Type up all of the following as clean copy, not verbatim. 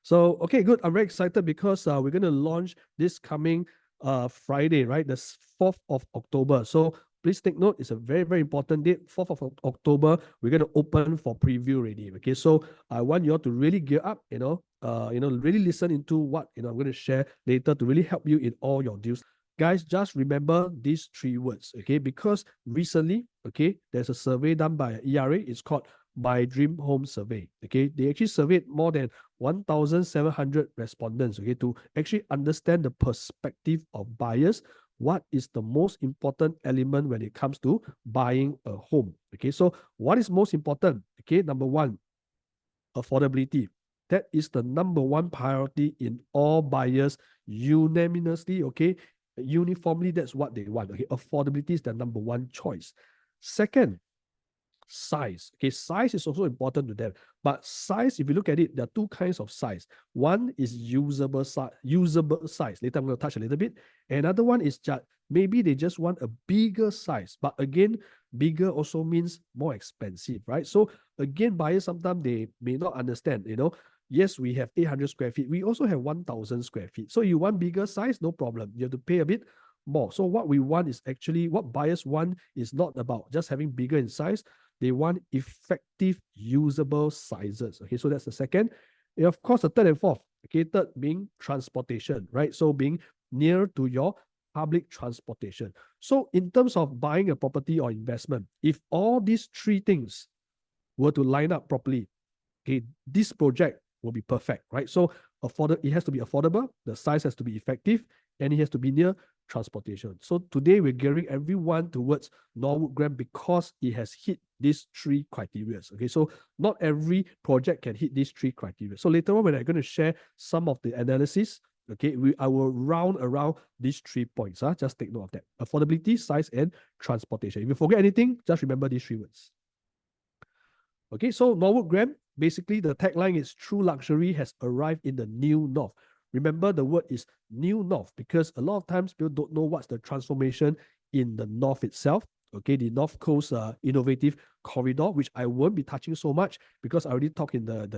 So, okay, good. I'm very excited because we're going to launch this coming Friday, right? The 4th of October. So please take note, it's a very, very important date. 4th of October, we're going to open for preview already. Okay, so I want you all to really gear up, really listen into what I'm going to share later to really help you in all your deals. Guys, just remember these three words, okay? Because recently, okay, there's a survey done by ERA. It's called My Dream Home Survey. Okay, they actually surveyed more than 1,700 respondents, okay, to actually understand the perspective of buyers. What is the most important element when it comes to buying a home? Okay, so what is most important? Okay, number one, affordability. That is the number one priority in all buyers unanimously, okay? Uniformly, that's what they want. Okay, affordability is the number one choice. Second, size. Okay, size is also important to them. But size, if you look at it, there are two kinds of size. One is usable size. Later, I'm going to touch a little bit. Another one is just maybe they just want a bigger size. But again, bigger also means more expensive, right? So again, buyers sometimes they may not understand, Yes, we have 800 square feet. We also have 1,000 square feet. So you want bigger size, no problem. You have to pay a bit more. So what we want is actually what buyers want is not about just having bigger in size. They want effective, usable sizes. Okay, so that's the second. And of course, the third and fourth. Okay, third being transportation, right? So being near to your public transportation. So in terms of buying a property or investment, if all these three things were to line up properly, okay, this project will be perfect, right? So it has to be affordable, the size has to be effective, and it has to be near transportation. So today we're gearing everyone towards Norwood Grant because it has hit these three criteria. Okay, so not every project can hit these three criteria. So later on, when I'm going to share some of the analysis, okay, I will round around these 3 points. Just take note of that: affordability, size, and transportation. If you forget anything, just remember these three words. Okay, so Norwood Grant, basically the tagline is true luxury has arrived in the new north. Remember the word is new north because a lot of times people don't know what's the transformation in the north itself. Okay, the North Coast Innovative Corridor, which I won't be touching so much because I already talked in the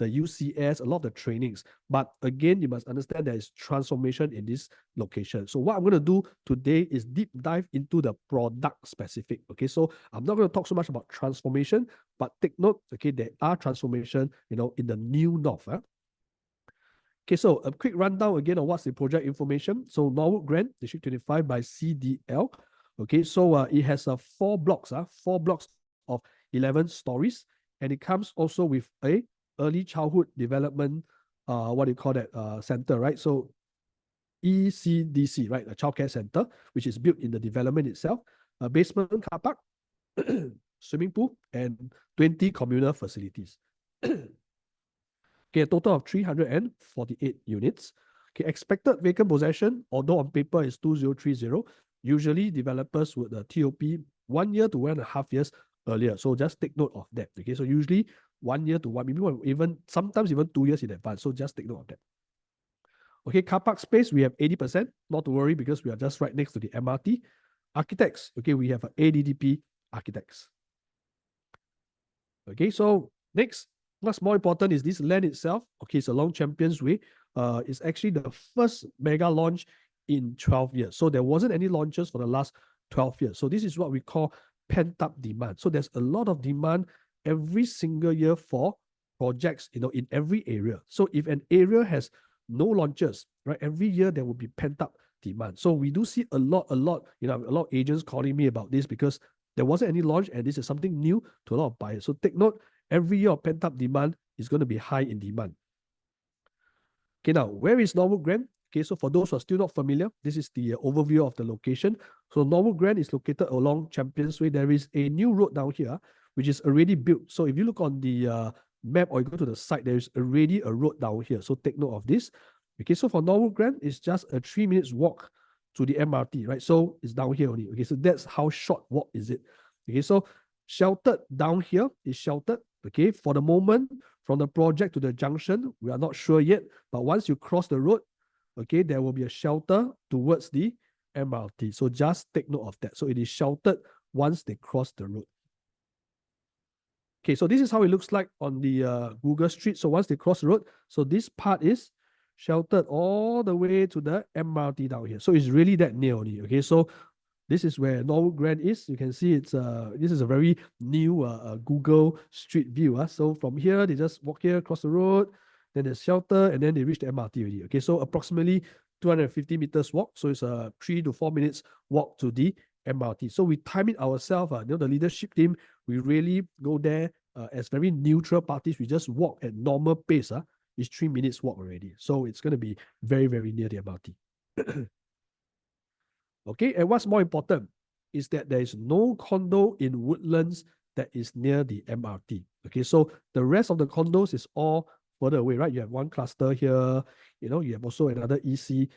UCS, a lot of the trainings. But again, you must understand there is transformation in this location. So what I'm going to do today is deep dive into the product specific. Okay, so I'm not going to talk so much about transformation, but take note, okay, there are transformation, in the new north. Okay, so a quick rundown again of what's the project information. So Norwood Grant, District 25 by CDL. Okay, so it has 4 blocks, 4 blocks of 11 stories, and it comes also with a early childhood development, what do you call that, center, right? So ECDC, right, a childcare center, which is built in the development itself, a basement car park, swimming pool, and 20 communal facilities. Okay, a total of 348 units. Okay, expected vacant possession, although on paper is 2030, usually developers would TOP 1 year to 1.5 years earlier. So just take note of that. Okay, so usually 1 year to maybe even sometimes even 2 years in advance. So just take note of that. Okay, car park space, we have 80%. Not to worry because we are just right next to the MRT. Architects, okay, we have ADDP architects. Okay, so next, what's more important is this land itself. Okay, it's along Champions Way. It's actually the first mega launch in 12 years. So there wasn't any launches for the last 12 years. So this is what we call pent-up demand. So there's a lot of demand every single year for projects, in every area. So if an area has no launches, right, every year there will be pent-up demand. So we do see a lot, a lot of agents calling me about this because there wasn't any launch, and this is something new to a lot of buyers. So take note, every year of pent-up demand is going to be high in demand. Okay, now, where is Norwood Grant? Okay, so for those who are still not familiar, this is the overview of the location. So Norwood Grant is located along Champions Way. There is a new road down here, which is already built. So if you look on the map or you go to the site, there is already a road down here. So take note of this. Okay, so for Norwood Grant, it's just a 3 minutes walk to the MRT, right? So it's down here only. Okay, so that's how short walk is it. Okay, so sheltered down here is sheltered. Okay, for the moment, from the project to the junction, we are not sure yet. But once you cross the road, okay, there will be a shelter towards the MRT. So just take note of that. So it is sheltered once they cross the road. Okay, so this is how it looks like on the Google Street. So once they cross the road, so this part is sheltered all the way to the MRT down here. So it's really that near only. Okay, so this is where Norwood Grand is. You can see it's this is a very new Google Street view. So from here, they just walk here, cross the road, then there's shelter, and then they reach the MRT already. Okay, so approximately 250 meters walk. So it's a 3 to 4 minutes walk to the MRT. So we time it ourselves. The leadership team, we really go there as very neutral parties. We just walk at normal pace. It's 3 minutes walk already. So it's going to be very, very near the MRT. Okay, and what's more important is that there is no condo in Woodlands that is near the MRT. Okay, so the rest of the condos is all further away, right? You have one cluster here, you have also another EC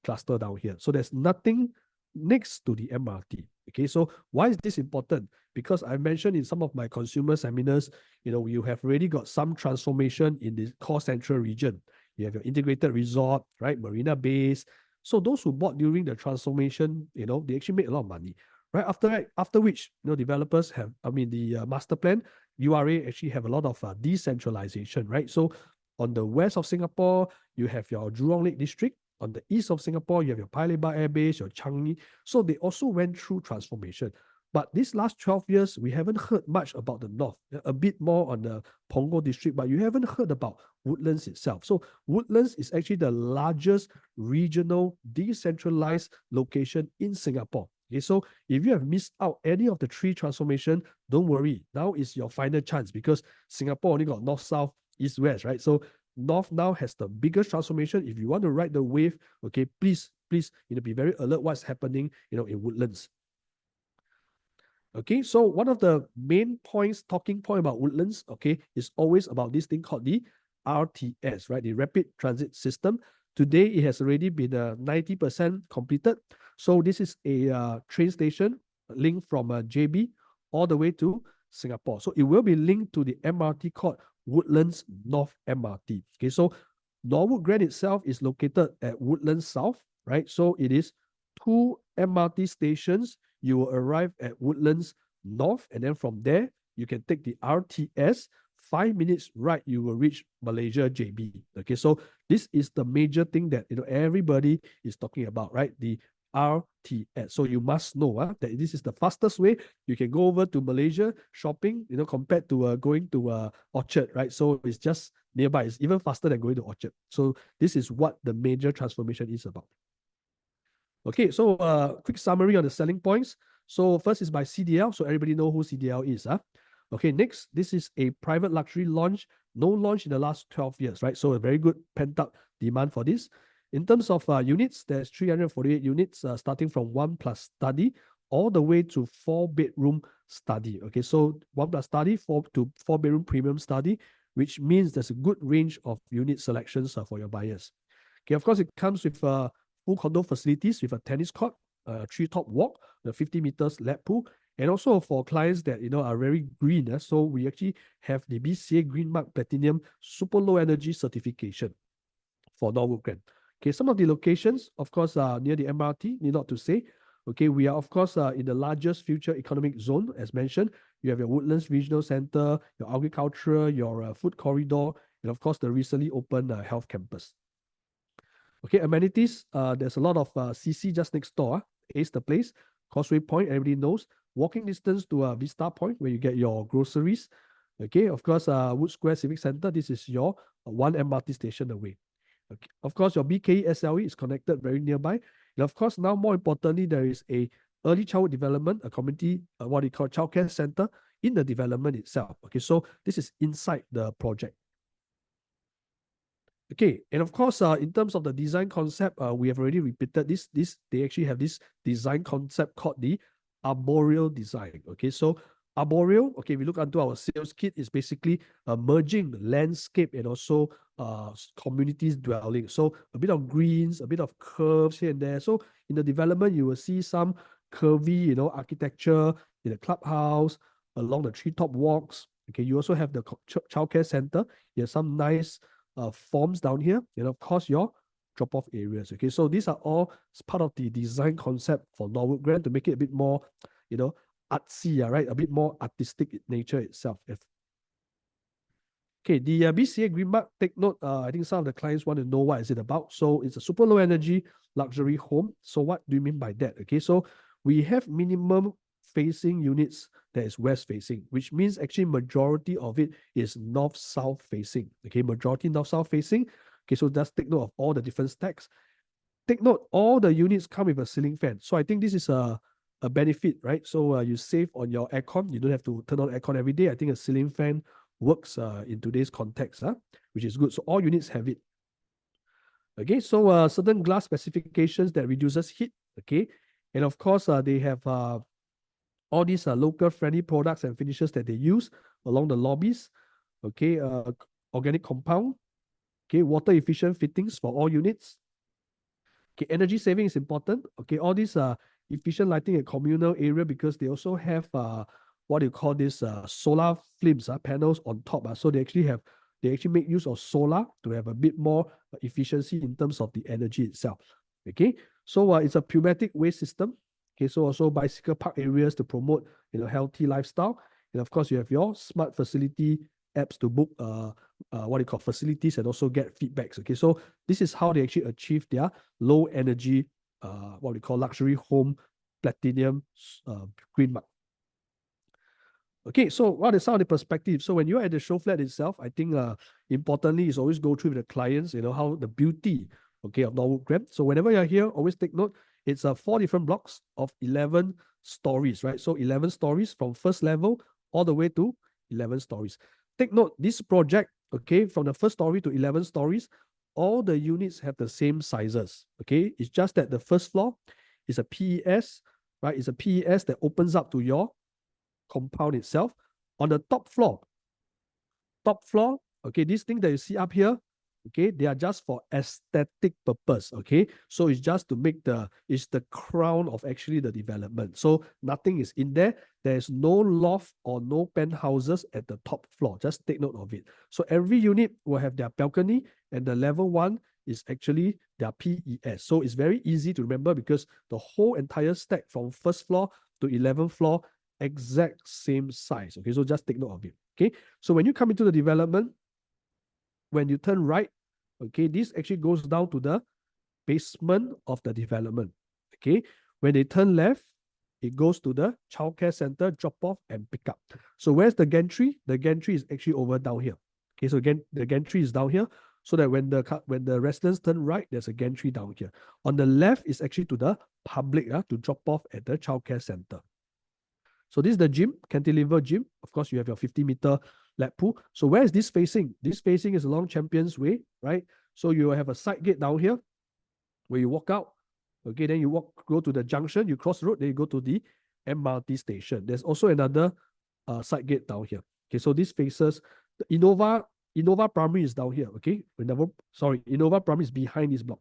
cluster down here. So there's nothing next to the MRT. Okay, so why is this important? Because I mentioned in some of my consumer seminars, you have already got some transformation in the core central region. You have your integrated resort, right? Marina Bays. So those who bought during the transformation, they actually made a lot of money, right? After which, developers have, the master plan, URA actually have a lot of decentralization, right? So on the west of Singapore, you have your Jurong Lake District. On the east of Singapore, you have your Paya Lebar Air Base, your Changi. So they also went through transformation. But these last 12 years, we haven't heard much about the north, a bit more on the Punggol district, but you haven't heard about Woodlands itself. So Woodlands is actually the largest regional decentralized location in Singapore. Okay, so if you have missed out any of the three transformation, don't worry. Now is your final chance because Singapore only got north, south, east, west, right? So north now has the biggest transformation. If you want to ride the wave, okay, please, be very alert what's happening, in Woodlands. Okay, so one of the main talking point about Woodlands, okay, is always about this thing called the RTS, right? The Rapid Transit System. Today, it has already been 90% completed. So this is a train station linked from JB all the way to Singapore. So it will be linked to the MRT called Woodlands North MRT. Okay, so Norwood Grand itself is located at Woodlands South, right? So it is 2 MRT stations. You will arrive at Woodlands North, and then from there, you can take the RTS. 5 minutes ride, you will reach Malaysia JB. Okay, so this is the major thing that everybody is talking about, right? The RTS. So you must know that this is the fastest way. You can go over to Malaysia shopping, compared to going to Orchard, right? So it's just nearby. It's even faster than going to Orchard. So this is what the major transformation is about. Okay, so quick summary on the selling points. So first is by CDL, so everybody know who CDL is. Okay, next, this is a private luxury launch, no launch in the last 12 years, right? So a very good pent-up demand for this. In terms of units, there's 348 units starting from 1 plus study all the way to 4-bedroom study. Okay, so 1 plus study, 4 to 4-bedroom premium study, which means there's a good range of unit selections for your buyers. Okay, of course, it comes with full condo facilities with a tennis court, a treetop walk, the 50 meters lap pool, and also for clients that are very green. So we actually have the BCA Green Mark Platinum Super Low Energy certification for Norwood Grand. Okay, some of the locations, of course, are near the MRT, need not to say. Okay, we are, of course, in the largest future economic zone, as mentioned. You have your Woodlands Regional Center, your agriculture, your food corridor, and of course, the recently opened health campus. Okay, amenities, there's a lot of CC just next door. Ace the Place, Causeway Point, everybody knows. Walking distance to Vista Point, where you get your groceries. Okay, of course, Wood Square Civic Center, this is your 1 MRT station away. Okay. Of course, your BKE SLE is connected very nearby. And of course, now more importantly, there is a early childhood development, a community, what we call childcare center in the development itself. Okay, so this is inside the project. Okay, and of course, in terms of the design concept, we have already repeated this. They actually have this design concept called the arboreal design. Okay, so arboreal. Okay, we look into our sales kit is basically merging landscape and also communities dwelling. So a bit of greens, a bit of curves here and there. So in the development, you will see some curvy, architecture in the clubhouse along the treetop walks. Okay, you also have the childcare center. You have some nice forms down here, and of course your drop-off areas. Okay, so these are all part of the design concept for Norwood Grand to make it a bit more, artsy, right? A bit more artistic in nature itself. Okay, the BCA Green Mark, take note, I think some of the clients want to know what is it about. So it's a super low energy luxury home. So what do you mean by that? Okay, so we have minimum facing units that is west facing, which means actually majority of it is north-south facing. Okay, majority north-south facing. Okay, so just take note of all the different stacks. Take note, all the units come with a ceiling fan. So I think this is a benefit, right? So you save on your aircon. You don't have to turn on aircon every day. I think a ceiling fan works in today's context, which is good. So all units have it. Okay, so certain glass specifications that reduces heat. Okay, and of course they have all these local friendly products and finishes that they use along the lobbies. Okay, organic compound. Okay, water efficient fittings for all units. Okay, energy saving is important. Okay, all these efficient lighting and communal area because they also have what you call this solar flames panels on top. So they actually make use of solar to have a bit more efficiency in terms of the energy itself. Okay, so it's a pneumatic waste system. Okay, so also bicycle park areas to promote healthy lifestyle, and of course you have your smart facility apps to book what you call facilities and also get feedbacks. Okay, so this is how they actually achieve their low energy what we call luxury home platinum green mark. Okay, so what is some of the perspective? So when you're at the show flat itself, I think importantly is always go through with the clients, how the beauty, okay, of Norwood Grand. So whenever you're here, always take note, it's 4 different blocks of 11 stories, right? So 11 stories from first level all the way to 11 stories. Take note, this project, okay, from the first story to 11 stories, all the units have the same sizes, okay? It's just that the first floor is a PES, right? It's a PES that opens up to your compound itself. On the top floor, okay, this thing that you see up here, okay, they are just for aesthetic purpose, okay? So it's just to make it's the crown of actually the development. So nothing is in there. There's no loft or no penthouses at the top floor. Just take note of it. So every unit will have their balcony, and the level 1 is actually their PES. So it's very easy to remember because the whole entire stack from first floor to 11th floor, exact same size. Okay, so just take note of it. Okay, so when you come into the development, when you turn right, okay, this actually goes down to the basement of the development. Okay, when they turn left, it goes to the childcare center, drop off and pick up. So where's the gantry? The gantry is actually over down here. Okay, so again, the gantry is down here, so that when the residents turn right, there's a gantry down here. On the left is actually to the public to drop off at the childcare center. So this is the gym, cantilever gym. Of course, you have your 50-meter lap pool. So where is this facing? This facing is along Champions Way, right? So you have a side gate down here where you walk out. Okay, then you go to the junction, you cross the road, then you go to the MRT station. There's also another side gate down here. Okay, so this faces the Innova Primary is down here. Okay, Innova Primary is behind this block.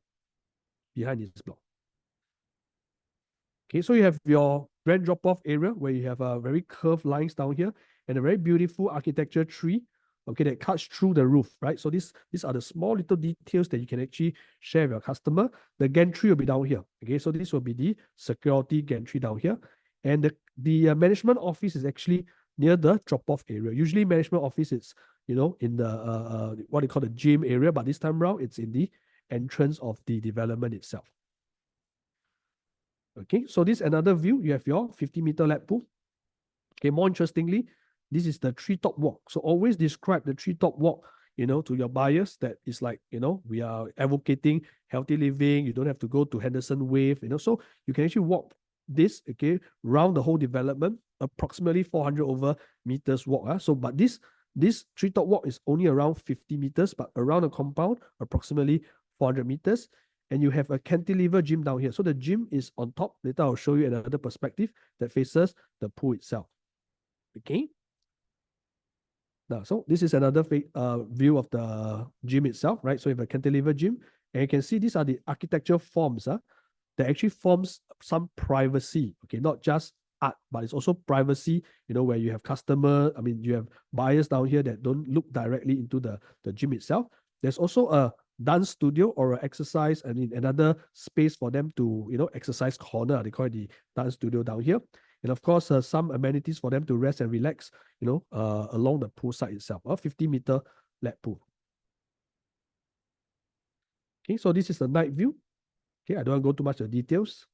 Okay, so you have your grand drop-off area where you have very curved lines down here and a very beautiful architecture tree, okay, that cuts through the roof, right? So these are the small little details that you can actually share with your customer. The gantry will be down here, okay? So this will be the security gantry down here. And the management office is actually near the drop-off area. Usually management office is, in the, what they call the gym area, but this time around, it's in the entrance of the development itself. Okay, so this is another view. You have your 50-meter lap pool. Okay, more interestingly, this is the treetop walk. So always describe the treetop walk, to your buyers that is like, we are advocating healthy living. You don't have to go to Henderson Wave, so you can actually walk this, okay, around the whole development, approximately 400 over meters walk. But this treetop walk is only around 50 meters, but around the compound, approximately 400 meters. And you have a cantilever gym down here. So the gym is on top. Later I'll show you another perspective that faces the pool itself. Okay. Now, so this is another view of the gym itself, right? So you have a cantilever gym, and you can see these are the architectural forms that actually forms some privacy. Okay, not just art, but it's also privacy, where you have you have buyers down here that don't look directly into the gym itself. There's also a dance studio or an exercise, another space for them to, exercise corner. They call it the dance studio down here. And of course, some amenities for them to rest and relax, along the poolside itself. A 50-meter lap pool. Okay, so this is the night view. Okay, I don't want to go too much of details.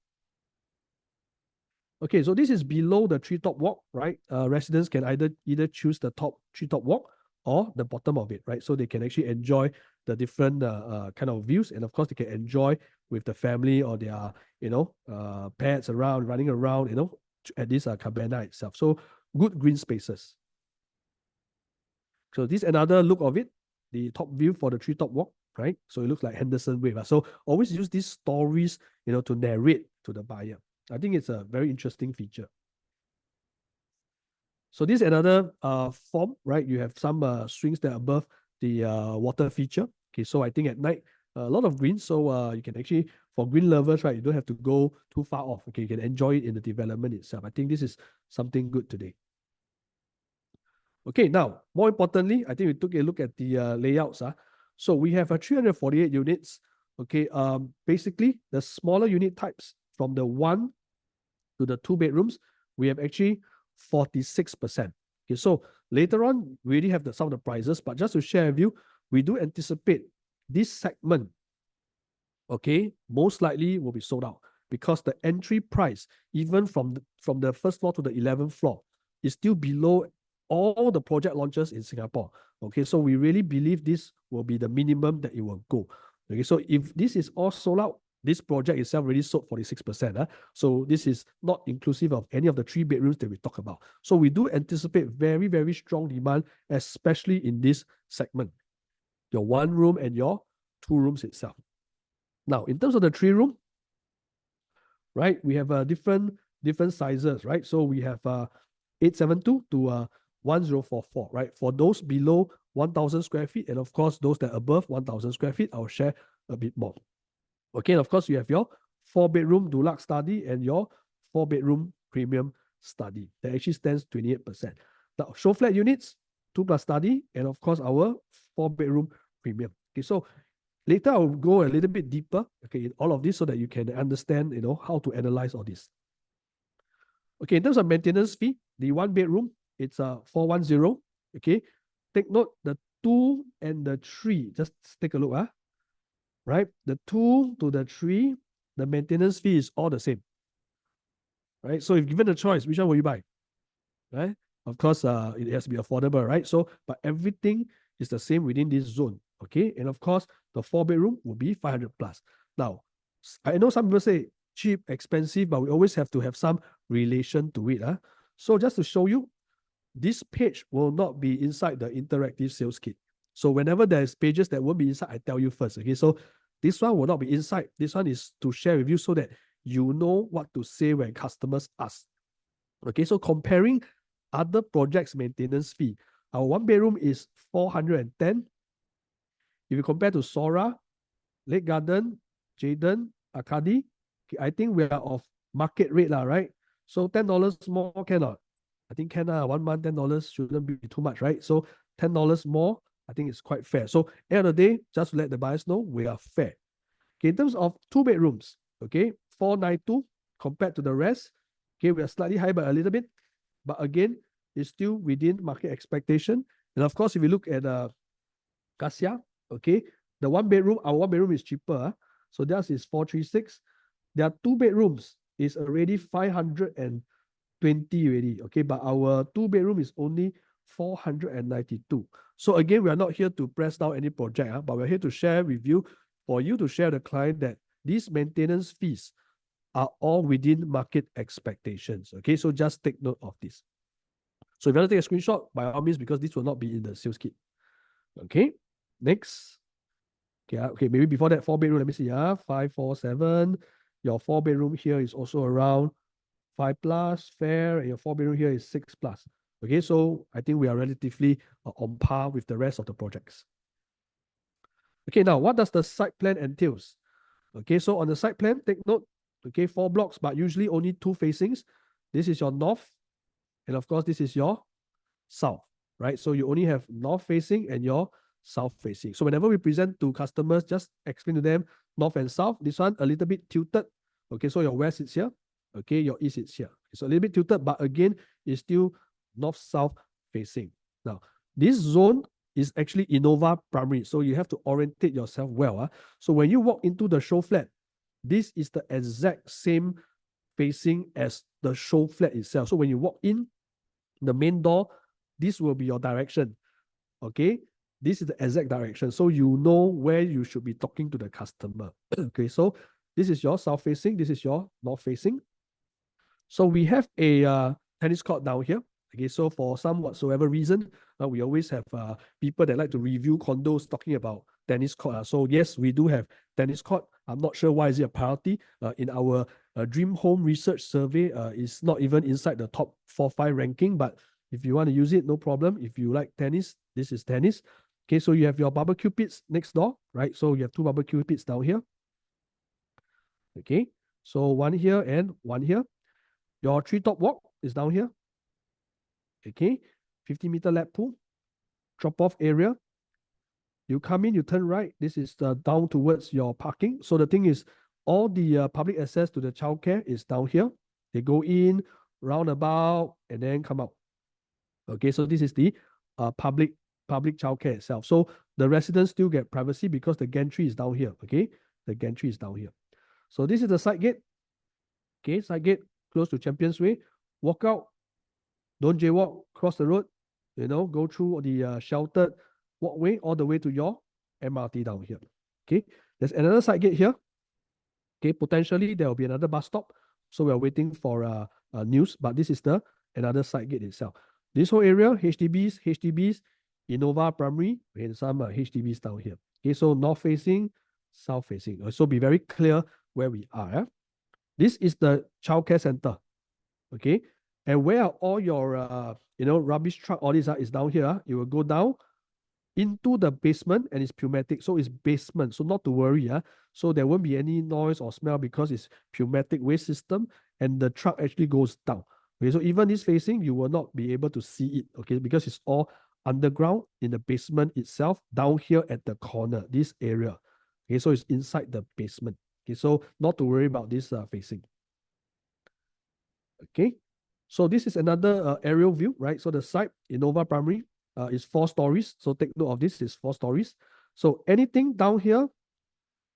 Okay, so this is below the treetop walk, right? Residents can either choose the top treetop walk or the bottom of it, right? So they can actually enjoy the different kind of views, and of course they can enjoy with the family or their pets around, running around, at this cabana itself. So good green spaces. So this is another look of it, the top view for the treetop walk, right? So it looks like Henderson Wave. So always use these stories, to narrate to the buyer. I think it's a very interesting feature. So this is another form, right? You have some swings that are above the water feature. Okay, so I think at night, a lot of green. So you can actually, for green lovers, right, you don't have to go too far off. Okay, you can enjoy it in the development itself. I think this is something good today. Okay, now, more importantly, I think we took a look at the layouts. So we have 348 units. Okay, basically, the smaller unit types from the 1 to the 2 bedrooms, we have actually 46%. Okay, so later on, we already have some of the prices, but just to share with you, we do anticipate this segment, okay, most likely will be sold out because the entry price, even from the first floor to the 11th floor, is still below all the project launches in Singapore. Okay, so we really believe this will be the minimum that it will go. Okay, so if this is all sold out, this project itself already sold 46%. So this is not inclusive of any of the 3 bedrooms that we talk about. So we do anticipate very, very strong demand, especially in this segment, your 1 room and your 2 rooms itself. Now, in terms of the 3 room, right, we have different sizes, right? So we have 872 to 1044, right? For those below 1,000 square feet, and of course, those that are above 1,000 square feet, I'll share a bit more. Okay, and of course, you have your 4-bedroom deluxe study and your 4-bedroom premium study. That actually stands 28%. Now, show flat units, 2 plus study, and of course, our 4-bedroom premium. Okay, so later I'll go a little bit deeper, okay, in all of this so that you can understand, how to analyze all this. Okay, in terms of maintenance fee, the 1-bedroom, it's 410. Okay, take note, the 2 and the 3, just take a look, right? The 2 to the 3, the maintenance fee is all the same, right? So if given the choice, which one will you buy, right? Of course, it has to be affordable, right? So, but everything is the same within this zone, okay? And of course, the 4-bedroom will be 500 plus. Now, I know some people say cheap, expensive, but we always have to have some relation to it. So just to show you, this page will not be inside the interactive sales kit. So whenever there's pages that won't be inside, I tell you first. Okay, so this one will not be inside. This one is to share with you so that you know what to say when customers ask. Okay, so comparing other projects' maintenance fee, our 1-bedroom is 410. If you compare to Sora, Lake Garden, Jayden, Arcady, okay, I think we are of market rate, right? So $10 more cannot. I think can 1 month, $10 shouldn't be too much, right? So $10 more, I think it's quite fair. So end of the day, just to let the buyers know, we are fair. Okay, in terms of 2 bedrooms, okay, 492 compared to the rest, okay, we are slightly high by a little bit, but again, it's still within market expectation. And of course, if you look at Cassia, okay, the 1-bedroom, our 1-bedroom is cheaper. So theirs is 436. Their 2 bedrooms is already 520 already, okay, but our 2-bedroom is only 492. So again, we are not here to press down any project, but we're here to share with you, for you to share the client that these maintenance fees are all within market expectations. Okay, so just take note of this. So if you want to take a screenshot, by all means, because this will not be in the sales kit. Okay, next. Okay, maybe before that, 4-bedroom, let me see, 547. Your 4-bedroom here is also around 5 plus, fair, and your 4-bedroom here is 6 plus. Okay, so I think we are relatively on par with the rest of the projects. Okay, now what does the site plan entails? Okay, so on the site plan, take note, okay, 4 blocks, but usually only 2 facings. This is your north, and of course, this is your south, right? So you only have north facing and your south facing. So whenever we present to customers, just explain to them north and south. This one a little bit tilted. Okay, so your west is here. Okay, your east is here. So a little bit tilted, but again, it's still north-south facing. Now, this zone is actually Innova Primary. So you have to orientate yourself well. So when you walk into the show flat, this is the exact same facing as the show flat itself. So when you walk in the main door, this will be your direction. Okay, this is the exact direction. So you know where you should be talking to the customer. Okay, so this is your south facing, this is your north facing. So we have a tennis court down here. Okay, so for some whatsoever reason, we always have people that like to review condos talking about tennis court. So yes, we do have tennis court. I'm not sure why is it a priority. In our dream home research survey, it's not even inside the top 4-5 ranking. But if you want to use it, no problem. If you like tennis, this is tennis. Okay, so you have your barbecue pits next door, right? So you have 2 barbecue pits down here. Okay, so one here and one here. Your treetop walk is down here. Okay, 50-meter lap pool, drop-off area. You come in, you turn right. This is down towards your parking. So the thing is, all the public access to the childcare is down here. They go in, roundabout, and then come out. Okay, so this is the public childcare itself. So the residents still get privacy because the gantry is down here. Okay, the gantry is down here. So this is the side gate. Okay, side gate close to Champions Way. Walk out, don't jaywalk, cross the road, go through the sheltered walkway all the way to your MRT down here. Okay, there's another side gate here. Okay, potentially there will be another bus stop. So we are waiting for news, but this is the another side gate itself. This whole area, HDBs, Innova Primary, and some HDBs down here. Okay, so north facing, south facing. So be very clear where we are. This is the childcare center. Okay, and where are all your rubbish truck, all this is down here. It will go down into the basement and it's pneumatic. So it's basement. So not to worry. So there won't be any noise or smell because it's pneumatic waste system and the truck actually goes down. Okay, so even this facing, you will not be able to see it. Okay, because it's all underground in the basement itself, down here at the corner, this area. Okay, so it's inside the basement. Okay, so not to worry about this facing. Okay, so this is another aerial view, right? So the site, Innova Primary, is 4 stories. So take note of this, is 4 stories. So anything down here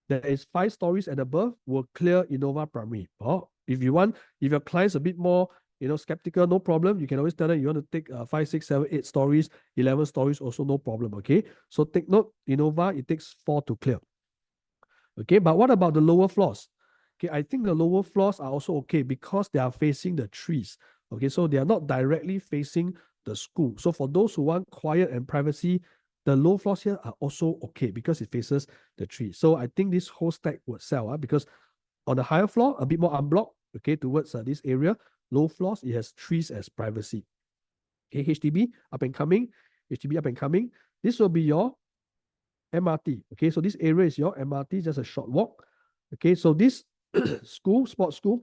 that is 5 stories and above will clear Innova Primary. Or if you want, if your client's a bit more, skeptical, no problem. You can always tell them you want to take 5, 6, 7, 8 stories, 11 stories, also no problem. Okay, so take note, Innova, it takes 4 to clear. Okay, but what about the lower floors? Okay, I think the lower floors are also okay because they are facing the trees. Okay, so they are not directly facing the school. So for those who want quiet and privacy, the low floors here are also okay because it faces the tree. So I think this whole stack would sell because on the higher floor, a bit more unblocked, okay, towards this area. Low floors, it has trees as privacy. Okay, HDB up and coming. HDB up and coming. This will be your MRT. Okay, so this area is your MRT, just a short walk. Okay, so this school, sports school,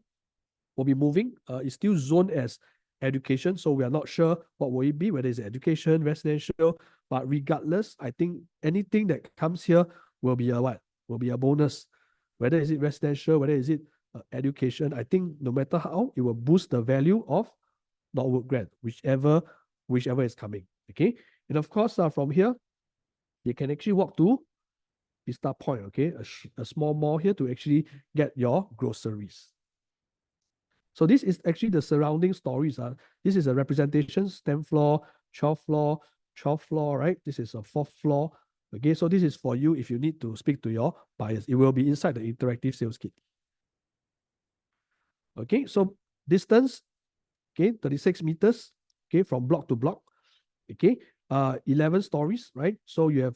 will be moving. It's still zoned as education, so we are not sure what will it be, whether it's education, residential. But regardless, I think anything that comes here will be a what? Will be a bonus. Whether is it residential, whether is it education, I think no matter how, it will boost the value of Norwood Grand, whichever is coming. Okay, and of course, from here, you can actually walk to Vista Point, okay, a small mall here to actually get your groceries. So this is actually the surrounding stories. This is a representation, 10th floor, 12th floor, 12th floor, right? This is a 4th floor. Okay, so this is for you if you need to speak to your buyers. It will be inside the interactive sales kit. Okay, so distance, okay, 36 meters, okay, from block to block. Okay, 11 stories, right? So you have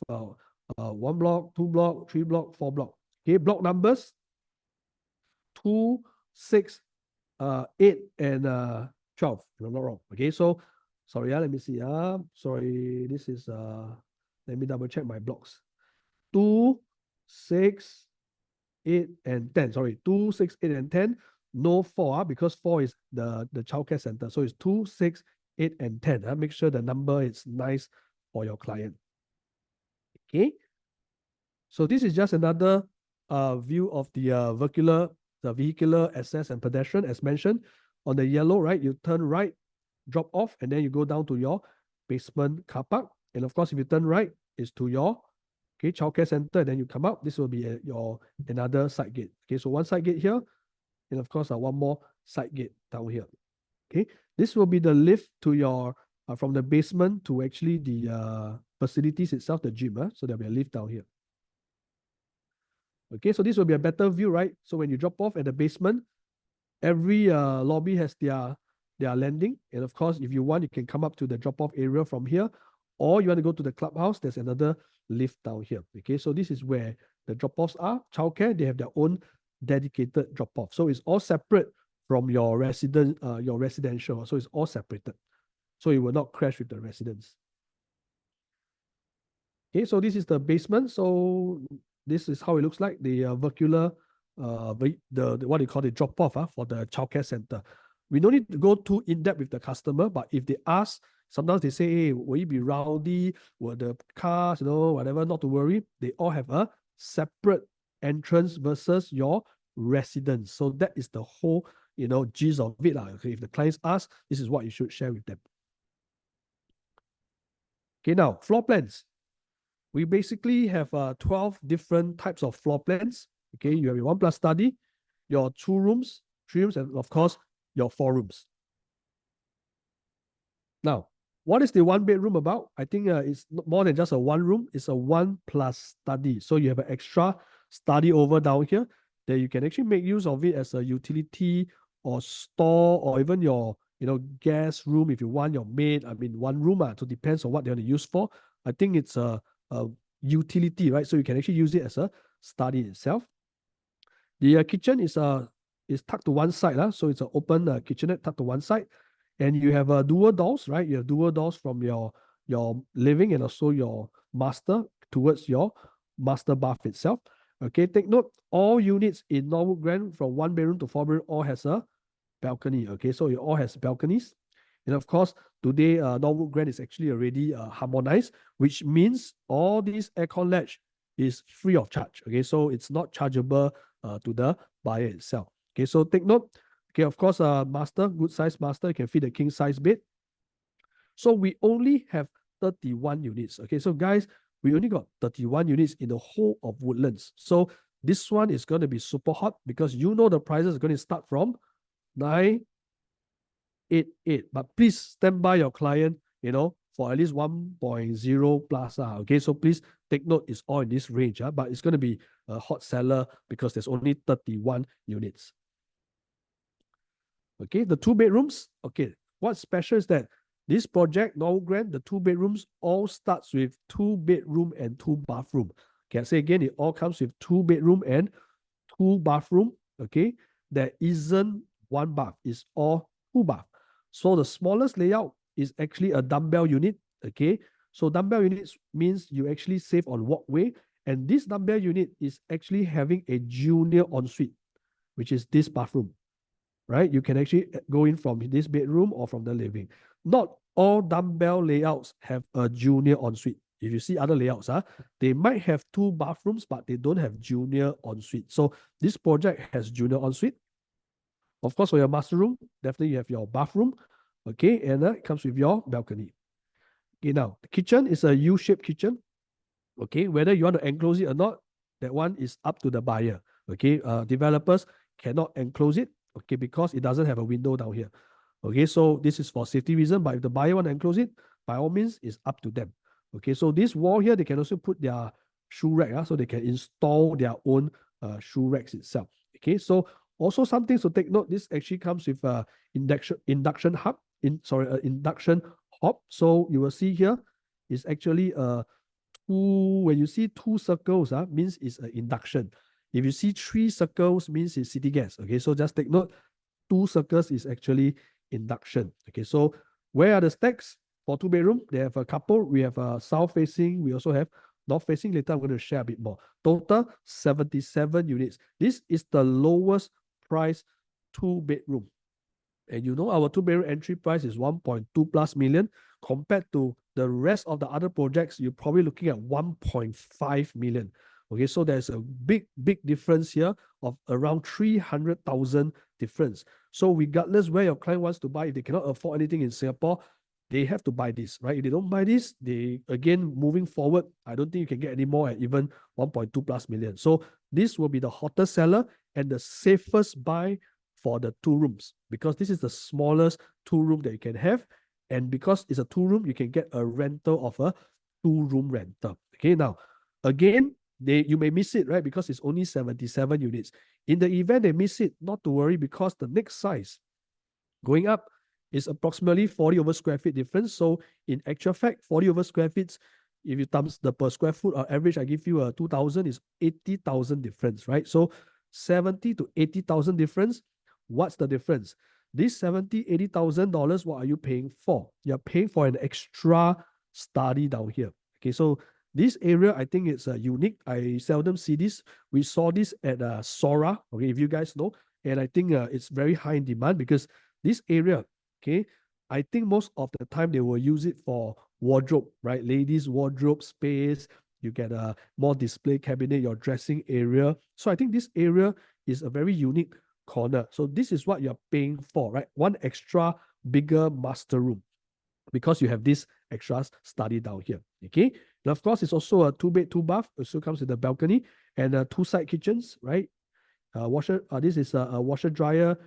1 block, 2 block, 3 block, 4 block. Okay, block numbers 2, 6, 8, and 12, if I'm not wrong. Okay, so sorry, let me see. Sorry, this is let me double check my blocks. 2, 6, 8, and 10. Sorry, 2, 6, 8, and 10. No 4, because 4 is the childcare center. So it's 2, 6, 8, and 10. Make sure the number is nice for your client. Okay. So this is just another view of the vehicular access and pedestrian, as mentioned. On the yellow, right, you turn right, drop off, and then you go down to your basement car park. And of course, if you turn right, it's to your childcare center, and then you come out. This will be your another side gate. Okay, so one side gate here, and of course, one more side gate down here. Okay, this will be the lift to your from the basement to actually the facilities itself, the gym. So there'll be a lift down here. Okay, so this will be a better view, right? So when you drop off at the basement, every lobby has their landing, and of course, if you want, you can come up to the drop-off area from here, or you want to go to the clubhouse. There's another lift down here. Okay, so this is where the drop-offs are. Childcare, they have their own dedicated drop-off, so it's all separate from your residential. So it's all separated, so it will not crash with the residents. Okay, so this is the basement. So this is how it looks like, the vertical, the what do you call it, drop off for the childcare center. We don't need to go too in depth with the customer, but if they ask, sometimes they say, hey, will it be rowdy? Will the cars, whatever? Not to worry. They all have a separate entrance versus your residence. So that is the whole, gist of it. Okay, if the clients ask, this is what you should share with them. Okay, now floor plans. We basically have 12 different types of floor plans. Okay, you have your 1+ study, your 2 rooms, 3 rooms, and of course, your 4 rooms. Now, what is the 1 bedroom about? I think it's more than just a 1 room. It's a 1+ study. So you have an extra study over down here that you can actually make use of it as a utility or store, or even your guest room if you want, your maid. I mean, 1 room. So it depends on what they want to use for. I think it's a utility, right? So you can actually use it as a study itself. The kitchen is tucked to one side, so it's an open kitchenette tucked to one side, and you have dual doors, right? You have dual doors from your living and also your master towards your master bath itself. Okay, take note, all units in Norwood Grand from 1 bedroom to 4 bedroom all has a balcony. Okay, so it all has balconies. And of course, today, Norwood Grand is actually already harmonized, which means all these aircon ledge is free of charge. Okay, so it's not chargeable to the buyer itself. Okay, so take note. Okay, of course, master, good size master, you can fit a king size bed. So we only have 31 units. Okay, so guys, we only got 31 units in the whole of Woodlands. So this one is going to be super hot because the prices are going to start from 988. But please stand by your client, for at least 1.0 plus. Okay, so please take note, it's all in this range. But it's going to be a hot seller because there's only 31 units. Okay, the 2 bedrooms. Okay, what's special is that this project, Norwood Grand, the 2 bedrooms all starts with 2 bedroom and 2 bathroom. Okay, I say again, it all comes with 2 bedroom and 2 bathroom. Okay, there isn't 1 bath, it's all 2 bath. So the smallest layout is actually a dumbbell unit. Okay, so dumbbell units means you actually save on walkway, and this dumbbell unit is actually having a junior ensuite, which is this bathroom. Right? You can actually go in from this bedroom or from the living. Not all dumbbell layouts have a junior ensuite. If you see other layouts, they might have 2 bathrooms, but they don't have junior ensuite. So this project has junior ensuite. Of course, for your master room, definitely you have your bathroom. Okay, and it comes with your balcony. Okay, now the kitchen is a U-shaped kitchen. Okay, whether you want to enclose it or not, that one is up to the buyer. Okay, developers cannot enclose it. Okay, because it doesn't have a window down here. Okay, so this is for safety reason, but if the buyer want to enclose it, by all means, it's up to them. Okay, so this wall here, they can also put their shoe rack, so they can install their own shoe racks itself. Okay, so also some things to take note, this actually comes with a induction hob. Induction hob. So you will see here is actually when you see 2 circles, means it's an induction. If you see 3 circles, means it's city gas. Okay, so just take note, 2 circles is actually induction. Okay, so where are the stacks for 2 bedroom? They have a couple. We have a south facing. We also have north facing. Later, I'm going to share a bit more. Total 77 units. This is the lowest price 2 bedroom. And our 2 bedroom entry price is 1.2+ million. Compared to the rest of the other projects, you're probably looking at 1.5 million. Okay, so there's a big difference here of around 300,000 difference. So regardless where your client wants to buy, if they cannot afford anything in Singapore, they have to buy this, right? If they don't buy this, they again moving forward, I don't think you can get any more at even 1.2 plus million. So this will be the hottest seller and the safest buy for the 2 rooms, because this is the smallest 2 room that you can have. And because it's a 2 room, you can get a rental of a 2 room rental. Okay, now again, you may miss it, right? Because it's only 77 units. In the event they miss it, not to worry, because the next size going up is approximately 40 over square feet difference. So in actual fact, 40 over square feet, if you times the per square foot average, I give you a 2,000 is 80,000 difference, right? So 70 to 80,000 difference. What's the difference? This 70, $80,000, what are you paying for? You're paying for an extra study down here. Okay, so this area, I think it's unique. I seldom see this. We saw this at Sora, okay, if you guys know. And I think it's very high in demand because this area, okay, I think most of the time they will use it for wardrobe, right? Ladies' wardrobe space. You get a more display cabinet, your dressing area. So I think this area is a very unique corner. So this is what you're paying for, right? One extra bigger master room because you have this extra study down here. Okay. And of course, it's also a 2 bed, 2 bath. It also comes with a balcony and 2 side kitchens, right? Washer. This is a washer dryer,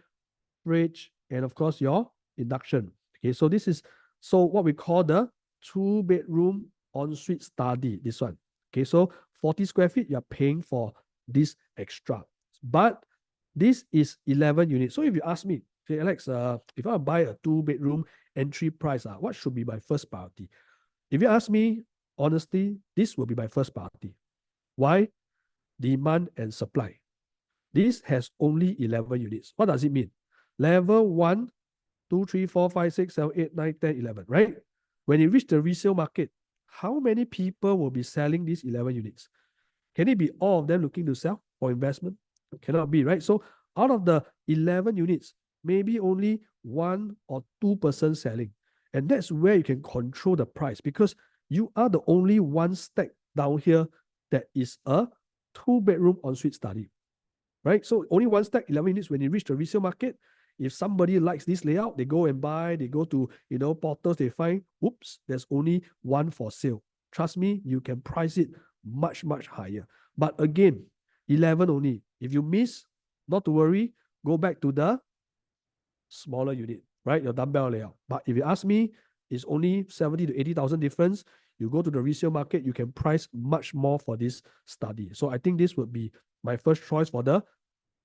fridge, and of course your induction. Okay, so this is what we call the 2 bedroom ensuite study. This one. Okay, so 40 square feet, you're paying for this extra. But this is 11 units. So if you ask me, okay, Alex, if I buy a 2 bedroom entry price, what should be my first priority? If you ask me, honestly, this will be my first priority. Why? Demand and supply. This has only 11 units. What does it mean? Level 1, 2, 3, 4, 5, 6, 7, 8, 9, 10, 11, right? When you reach the resale market, how many people will be selling these 11 units? Can it be all of them looking to sell for investment? Cannot be, right? So out of the 11 units, maybe only 1 or 2% selling. And that's where you can control the price because you are the only one stack down here that is a 2 bedroom ensuite study, right? So only one stack, 11 units. When you reach the resale market, if somebody likes this layout, they go and buy, they go to, portals, they find, whoops, there's only one for sale. Trust me, you can price it much, much higher. But again, 11 only. If you miss, not to worry, go back to the smaller unit, right? Your dumbbell layout. But if you ask me, it's only 70 to 80,000 difference. You go to the resale market, you can price much more for this study. So I think this would be my first choice for the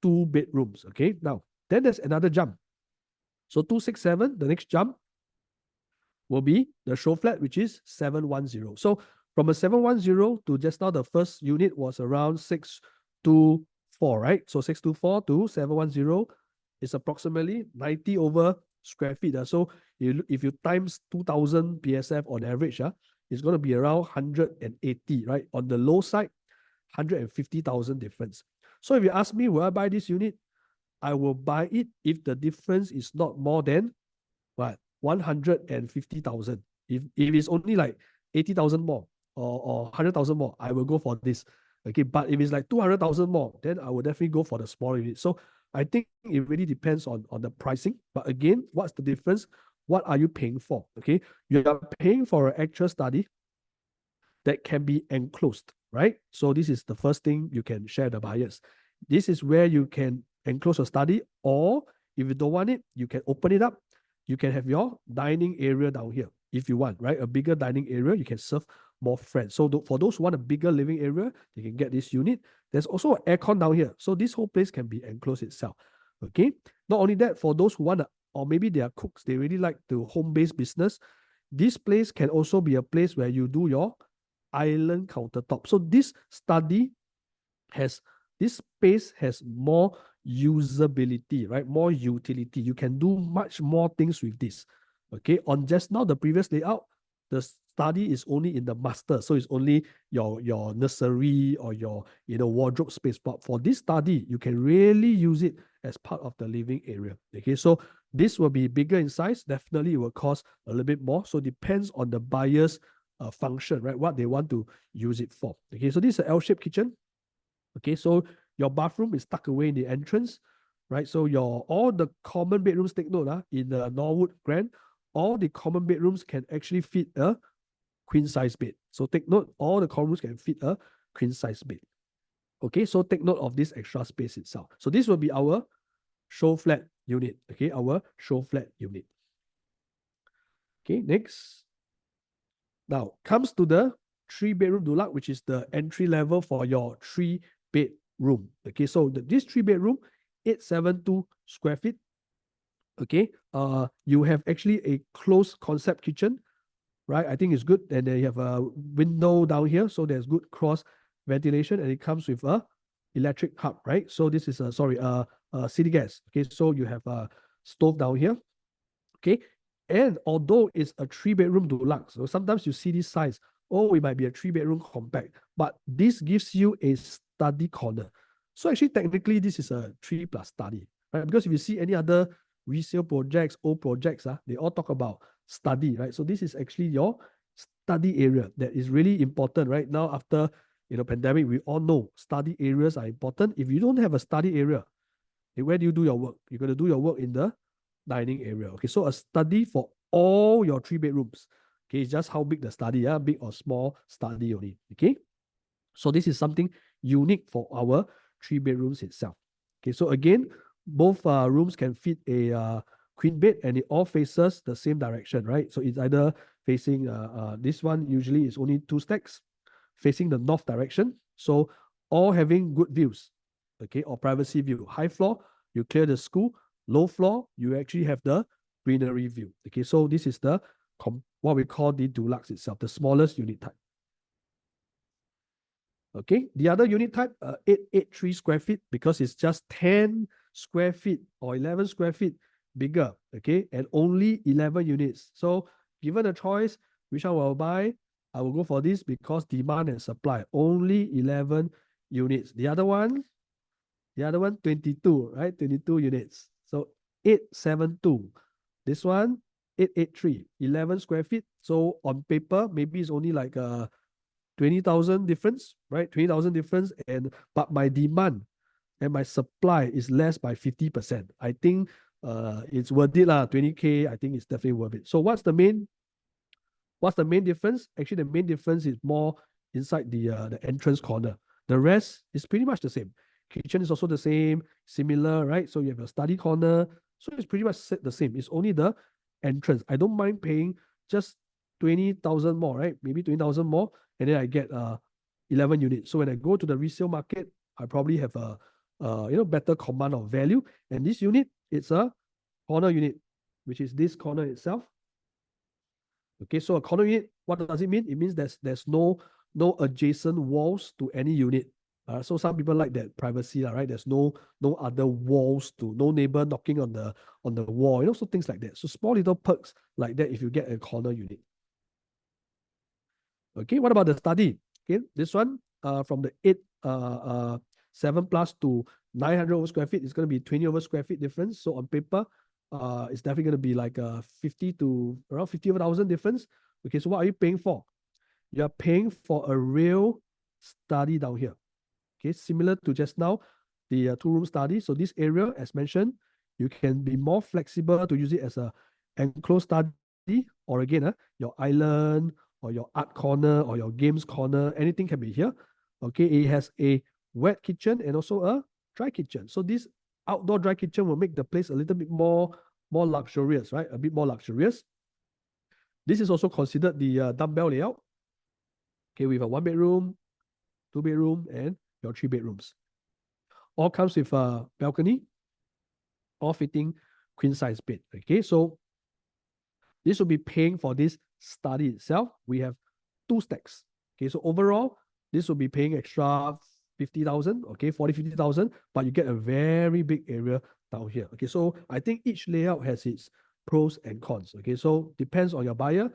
2 bedrooms. Okay. Now, then there's another jump. So 267, the next jump will be the show flat, which is 710. So from a 710 to just now, the first unit was around 624, right? So 624 to 710 is approximately 90 over square feet. So if you times 2,000 PSF on average, it's going to be around 180, right? On the low side, 150,000 difference. So if you ask me, will I buy this unit? I will buy it if the difference is not more than what 150,000. If it's only like 80,000 more or 100,000 more, I will go for this. Okay, but if it's like 200,000 more, then I will definitely go for the smaller unit. So I think it really depends on the pricing. But again, what's the difference? What are you paying for? Okay, you are paying for an actual study that can be enclosed, right? So this is the first thing you can share the buyers. This is where you can enclose a study, or if you don't want it, you can open it up. You can have your dining area down here if you want, right? A bigger dining area, you can serve more friends. So for those who want a bigger living area, they can get this unit. There's also an aircon down here. So this whole place can be enclosed itself. Okay. Not only that, for those who want to, or maybe they are cooks, they really like the home-based business. This place can also be a place where you do your island countertop. So this space has more usability, right? More utility. You can do much more things with this. Okay. On just now, the previous layout, the study is only in the master. So it's only your nursery or your wardrobe space. But for this study, you can really use it as part of the living area. Okay. So this will be bigger in size. Definitely it will cost a little bit more. So it depends on the buyer's function, right? What they want to use it for. Okay. So this is an L-shaped kitchen. Okay, so your bathroom is tucked away in the entrance, right? So all the common bedrooms, take note, in the Norwood Grand, all the common bedrooms can actually fit a queen size bed. So take note, all the common rooms can fit a queen size bed. Okay, so take note of this extra space itself. So this will be our show flat unit. Okay, our show flat unit. Okay, next. Now comes to the 3-bedroom deluxe, which is the entry level for your 3-bedroom. Okay, so this 3-bedroom, 872 square feet. Okay, you have actually a closed concept kitchen, right? I think it's good. And then you have a window down here, so there's good cross ventilation, and it comes with a electric hub, right? So this is a city gas. Okay, so you have a stove down here. Okay, and although it's a 3-bedroom deluxe, so sometimes you see this size, oh, it might be a 3-bedroom compact, but this gives you a study corner. So actually, technically, this is a 3 plus study, right? Because if you see any other resale projects, old projects, they all talk about study, right? So this is actually your study area that is really important right now after pandemic. We all know study areas are important. If you don't have a study area, where do you do your work? You're going to do your work in the dining area. Okay, so a study for all your 3 bedrooms. Okay, it's just how big the study, big or small study only. Okay, so this is something unique for our 3 bedrooms itself. Okay, so again, both rooms can fit a queen bed, and it all faces the same direction, right? So it's either facing this one usually is only 2 stacks facing the north direction. So all having good views, okay, or privacy view. High floor, you clear the school. Low floor, you actually have the greenery view. Okay, so this is the what we call the deluxe itself, the smallest unit type. Okay, the other unit type, 883 square feet, because it's just 10 square feet or 11 square feet bigger, okay, and only 11 units. So given a choice, which one will I buy? I will go for this because demand and supply, only 11 units. The other one, 22, right? 22 units. So 872. This one, 883, 11 square feet. So on paper, maybe it's only like 20,000 difference, right? 20,000 difference, but my demand and my supply is less by 50%. I think it's worth it lah. 20K, I think it's definitely worth it. So what's the main difference? Actually, the main difference is more inside the entrance corner. The rest is pretty much the same. Kitchen is also the same, similar, right? So you have a study corner. So it's pretty much the same. It's only the entrance. I don't mind paying just 20,000 more, right? Maybe 20,000 more, and then I get 11 units. So when I go to the resale market, I probably have a better command of value. And this unit, it's a corner unit, which is this corner itself. Okay, so a corner unit, what does it mean? It means there's no adjacent walls to any unit. So some people like that privacy, right? There's no other walls to no neighbor knocking on the wall, so things like that. So small little perks like that if you get a corner unit. Okay, what about the study? Okay, this one from the 7 plus to 900 over square feet, it's going to be 20 over square feet difference. So on paper, it's definitely going to be like 50 to around 50 over 1,000 difference. Okay, so what are you paying for? You're paying for a real study down here. Okay, similar to just now, the 2-room study. So this area, as mentioned, you can be more flexible to use it as a enclosed study, or again, your island or your art corner or your games corner, anything can be here. Okay, it has a wet kitchen and also a dry kitchen. So this outdoor dry kitchen will make the place a little bit more luxurious, right? A bit more luxurious. This is also considered the dumbbell layout. Okay, we have a 1-bedroom, 2-bedroom, and your 3 bedrooms. All comes with a balcony, all fitting queen size bed. Okay, so this will be paying for this study itself. We have 2 stacks. Okay, so overall, this will be paying extra 50,000, okay, 40, 50,000, but you get a very big area down here. Okay, so I think each layout has its pros and cons. Okay, so depends on your buyer,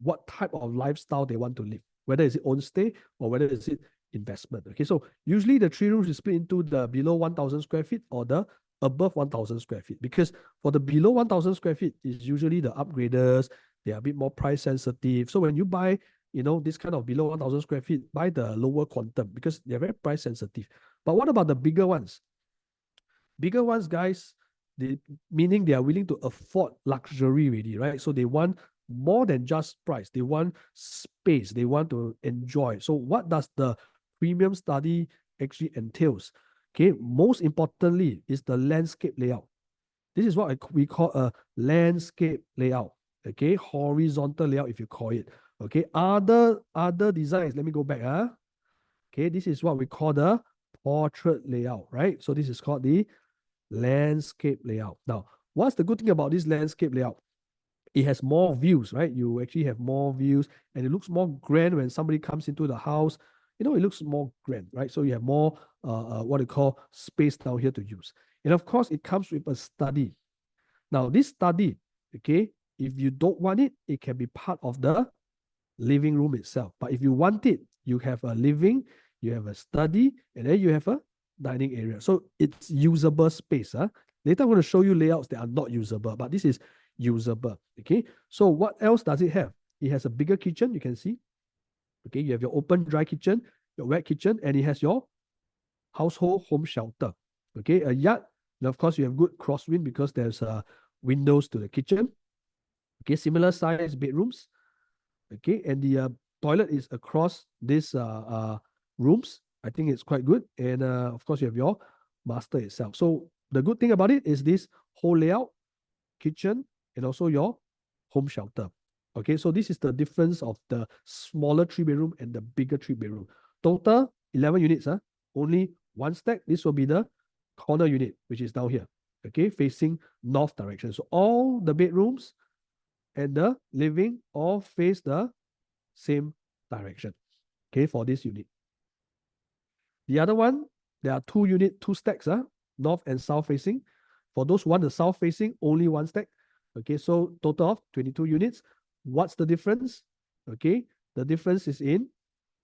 what type of lifestyle they want to live, whether it's own stay or whether it's investment. Okay, so usually the 3 rooms is split into the below 1,000 square feet or the above 1,000 square feet, because for the below 1,000 square feet is usually the upgraders. They are a bit more price sensitive. So when you buy this kind of below 1,000 square feet, buy the lower quantum because they're very price sensitive. But what about the bigger ones? Bigger ones, guys, Meaning they are willing to afford luxury really, right? So they want more than just price. They want space. They want to enjoy. So what does the premium study actually entails? Okay, most importantly is the landscape layout. This is what we call a landscape layout. Okay, horizontal layout if you call it. Okay, other designs. Let me go back. Okay, this is what we call the portrait layout, right? So this is called the landscape layout. Now, what's the good thing about this landscape layout? It has more views, right? You actually have more views, and it looks more grand when somebody comes into the house. You know, it looks more grand, right? So you have more what you call space down here to use. And of course, it comes with a study. Now, this study, okay, if you don't want it, it can be part of the living room itself. But if you want it, you have a living, you have a study, and then you have a dining area. So it's usable space. Later, I'm going to show you layouts that are not usable, but this is usable. Okay. So what else does it have? It has a bigger kitchen, you can see. Okay, you have your open dry kitchen, your wet kitchen, and it has your household home shelter. Okay, a yard. And of course, you have good crosswind because there's windows to the kitchen. Okay, similar size bedrooms. Okay, and the toilet is across these rooms. I think it's quite good. And of course, you have your master itself. So the good thing about it is this whole layout, kitchen, and also your home shelter. Okay, so this is the difference of the smaller 3-bedroom and the bigger 3-bedroom. Total 11 units, only one stack. This will be the corner unit, which is down here. Okay, facing north direction. So all the bedrooms and the living all face the same direction. Okay, for this unit. The other one, there are 2 stacks, north and south facing. For those who want the south facing, only 1 stack. Okay, so total of 22 units. What's the difference? Okay, the difference is in,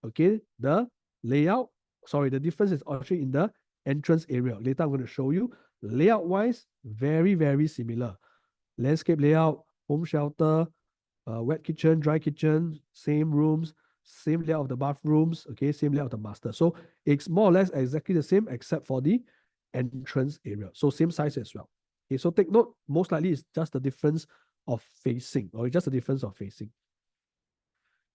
okay, the layout. Sorry, the difference is actually in the entrance area. Later, I'm going to show you. Layout wise, very, very similar. Landscape layout, home shelter, wet kitchen, dry kitchen, same rooms, same layout of the bathrooms, okay, same layout of the master. So it's more or less exactly the same except for the entrance area. So same size as well. Okay, so take note, most likely it's just the difference of facing, or just the difference of facing.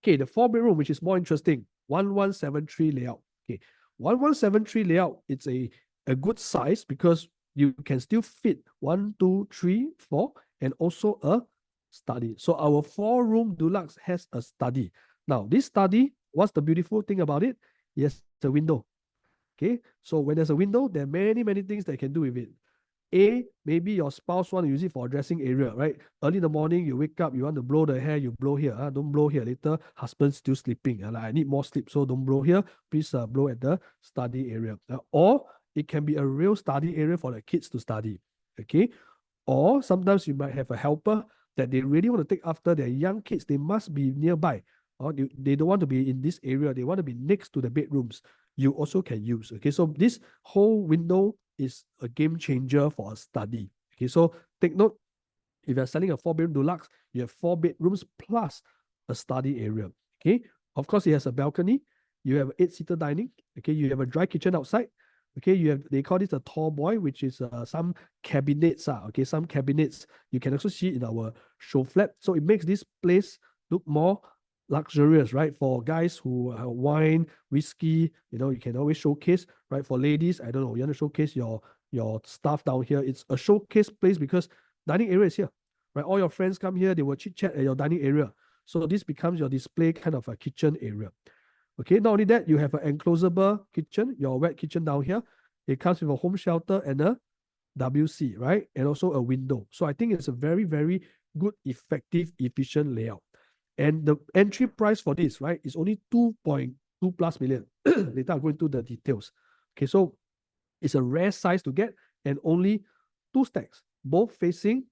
Okay, the 4-bedroom, which is more interesting, 1173 layout. Okay, 1173 layout, it's a good size because you can still fit 1, 2, 3, 4, and also a study. So our 4-room deluxe has a study. Now, this study, what's the beautiful thing about it? Yes, it's a window. Okay, so when there's a window, there are many, many things that you can do with it. Maybe your spouse want to use it for a dressing area, right? Early in the morning, you wake up, you want to blow the hair, you blow here. Don't blow here. Later, husband's still sleeping. Like, I need more sleep, so don't blow here. Please blow at the study area. Or it can be a real study area for the kids to study. Okay. Or sometimes you might have a helper that they really want to take after their young kids. They must be nearby. Or they don't want to be in this area. They want to be next to the bedrooms. You also can use. Okay. So this whole window is a game changer for a study. Okay. So take note, if you're selling a 4-bedroom deluxe, you have 4 bedrooms plus a study area. Okay. Of course, it has a balcony. You have 8-seater dining. Okay. You have a dry kitchen outside. Okay, they call this a tall boy, which is some cabinets. Okay, some cabinets you can also see in our show flat. So it makes this place look more luxurious, right? For guys who wine, whiskey, you can always showcase, right? For ladies, I don't know, you want to showcase your stuff down here. It's a showcase place because dining area is here, right? All your friends come here, they will chit chat at your dining area. So this becomes your display kind of a kitchen area. Okay, not only that, you have an enclosable kitchen, your wet kitchen down here. It comes with a home shelter and a WC, right? And also a window. So I think it's a very, very good, effective, efficient layout. And the entry price for this, right, is only 2.2 plus million. Later I'll go into the details. Okay, so it's a rare size to get and only 2 stacks, both facing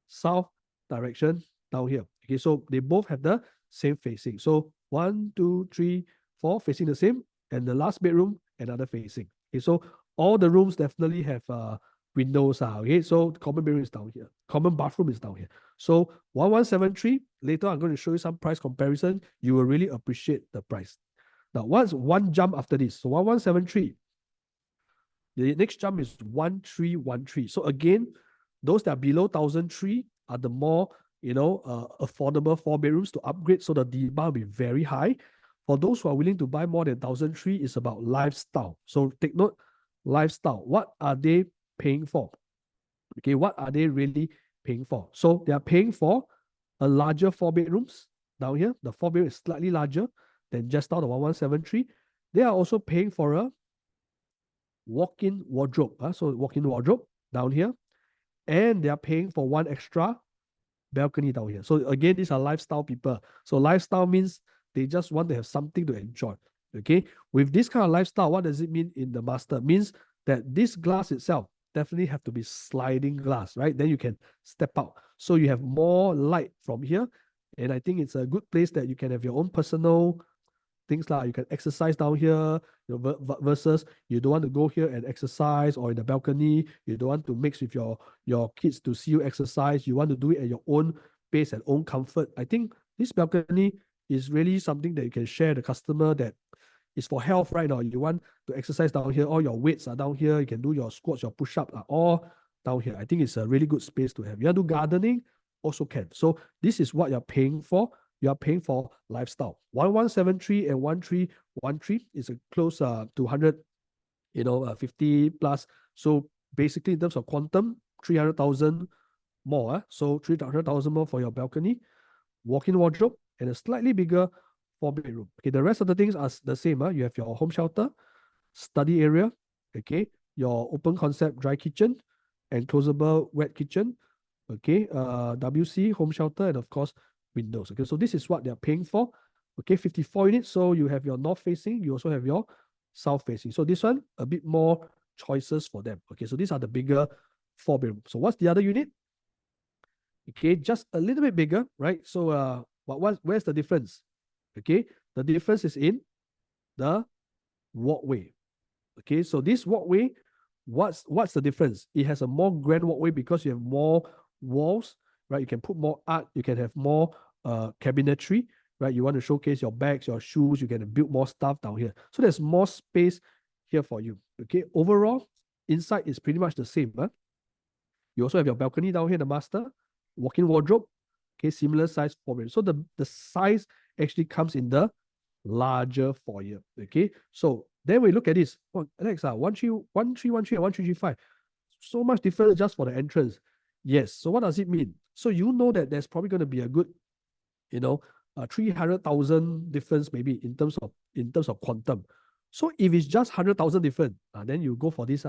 south direction down here. Okay, so they both have the same facing. So 1, 2, 3, 4 facing the same, and the last bedroom another facing. Okay, so all the rooms definitely have windows. Okay, so the common bedroom is down here, common bathroom is down here. So 1173. Later, I'm going to show you some price comparison. You will really appreciate the price. Now, what's one jump after this? So 1173. The next jump is 1313. So again, Those that are below 1,003 are the more, affordable 4 bedrooms to upgrade. So the demand will be very high. For those who are willing to buy more than 1,003, it's about lifestyle. So take note, lifestyle. What are they paying for? Okay, what are they really paying for? So they are paying for a larger 4 bedrooms down here. The 4 bedroom is slightly larger than just now the 1173. They are also paying for a walk-in wardrobe. So walk-in wardrobe down here. And they are paying for one extra balcony down here. So again, these are lifestyle people. So lifestyle means they just want to have something to enjoy. Okay. With this kind of lifestyle, what does it mean in the master? It means that this glass itself definitely have to be sliding glass, right? Then you can step out. So you have more light from here. And I think it's a good place that you can have your own personal things like you can exercise down here, versus you don't want to go here and exercise, or in the balcony you don't want to mix with your kids to see you exercise. You want to do it at your own pace and own comfort. I think this balcony is really something that you can share the customer that is for health, right? Now you want to exercise down here, all your weights are down here, you can do your squats, your push-up are all down here. I think it's a really good space to have. You want to do gardening, also can. So this is what you're paying for. You are paying for lifestyle. 1173 and 1313 is a close to 100, 50 plus. So basically in terms of quantum, 300,000 more. So 300,000 more for your balcony, walk-in wardrobe, and a slightly bigger 4 bedroom. Okay, the rest of the things are the same. You have your home shelter, study area, okay, your open concept dry kitchen, enclosable wet kitchen, okay, WC, home shelter, and of course, windows. Okay, so this is what they're paying for. Okay, 54 units. So you have your north facing, you also have your south facing. So this one, a bit more choices for them. Okay, so these are the bigger 4 bedroom. So what's the other unit? Okay, just a little bit bigger, right? So where's the difference? Okay, the difference is in the walkway. Okay, so this walkway, what's the difference? It has a more grand walkway because you have more walls, right? You can put more art, you can have more cabinetry, right? You want to showcase your bags, your shoes, you can build more stuff down here. So there's more space here for you. Okay, overall, inside is pretty much the same. You also have your balcony down here, the master, walk-in wardrobe, okay, similar size 4 bedroom. So the size actually comes in the larger foyer. Okay, so then we look at this. Oh, Alex, 1313 and 1335. So much difference just for the entrance. Yes. So what does it mean? So you know that there's probably going to be a good, 300,000 difference maybe in terms of quantum. So if it's just 100,000 different, then you go for this,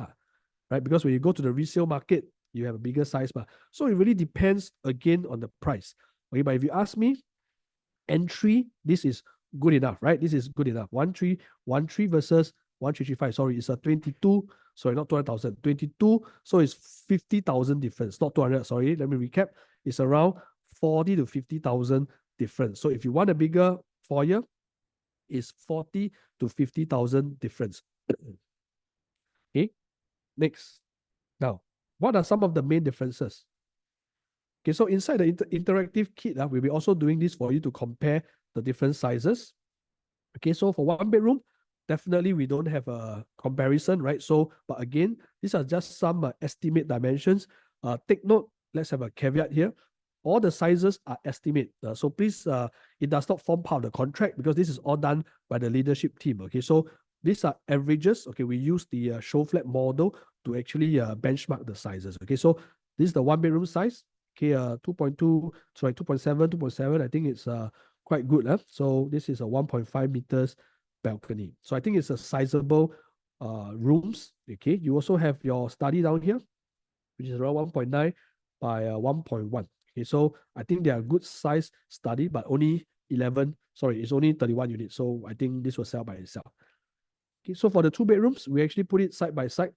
right? Because when you go to the resale market, you have a bigger size, so it really depends again on the price. Okay, but if you ask me, entry, this is good enough, right? This is good enough. 1313 versus 1335. Sorry, it's a 22. Sorry, not 200,000. 22. So it's 50,000 difference, not 200. Sorry, let me recap. It's around 40 to 50,000 difference. So if you want a bigger foyer, it's 40 to 50,000 difference. Okay, next. Now, what are some of the main differences? Okay, so inside the interactive kit, we'll be also doing this for you to compare the different sizes. Okay, so for 1 bedroom, definitely we don't have a comparison, right? So, but again, these are just some estimate dimensions. Take note, let's have a caveat here. All the sizes are estimate. So please, it does not form part of the contract because this is all done by the leadership team. Okay, so these are averages. Okay, we use the show flat model to actually benchmark the sizes. Okay, so this is the 1 bedroom size. Okay, 2.2, sorry, 2.7, 2.7. I think it's quite good. So this is a 1.5 meters balcony. So I think it's a sizable rooms. Okay, you also have your study down here, which is around 1.9 by 1.1. Okay, so I think they are good size study, but only 11. Sorry, it's only 31 units. So I think this will sell by itself. Okay, so for the 2 bedrooms, we actually put it side by side.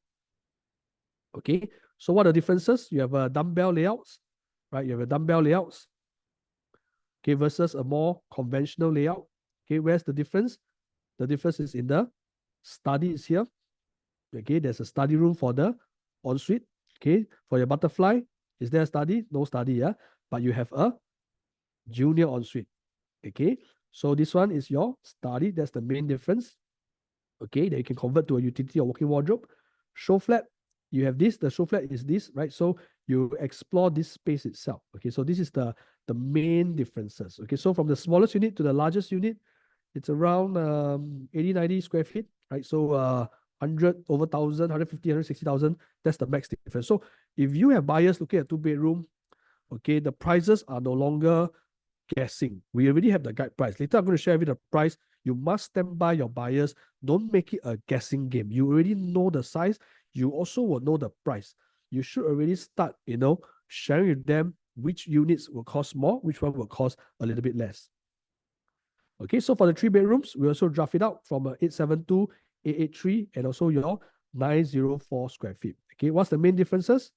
Okay, so what are the differences? You have a dumbbell layouts, right? You have a dumbbell layouts, okay, versus a more conventional layout. Okay, where's the difference? The difference is in the study is here. Okay, there's a study room for the ensuite. Okay, for your butterfly, is there a study? No study, yeah. But you have a junior ensuite. Okay, so this one is your study. That's the main difference. Okay, that you can convert to a utility or walk-in wardrobe. Show flat, you have this. The show flat is this, right? So you explore this space itself. Okay, so this is the main differences. Okay, so from the smallest unit to the largest unit, it's around 80, 90 square feet, right? So 100 over 1,000, 150, 160,000, that's the max difference. So if you have buyers looking at 2 bedroom, okay, the prices are no longer guessing. We already have the guide price. Later, I'm going to share with you the price. You must stand by your buyers. Don't make it a guessing game. You already know the size. You also will know the price. You should already start, sharing with them which units will cost more, which one will cost a little bit less. Okay, so for the 3 bedrooms, we also draft it out from 872, 883, and also your 904 square feet. Okay, what's the main differences?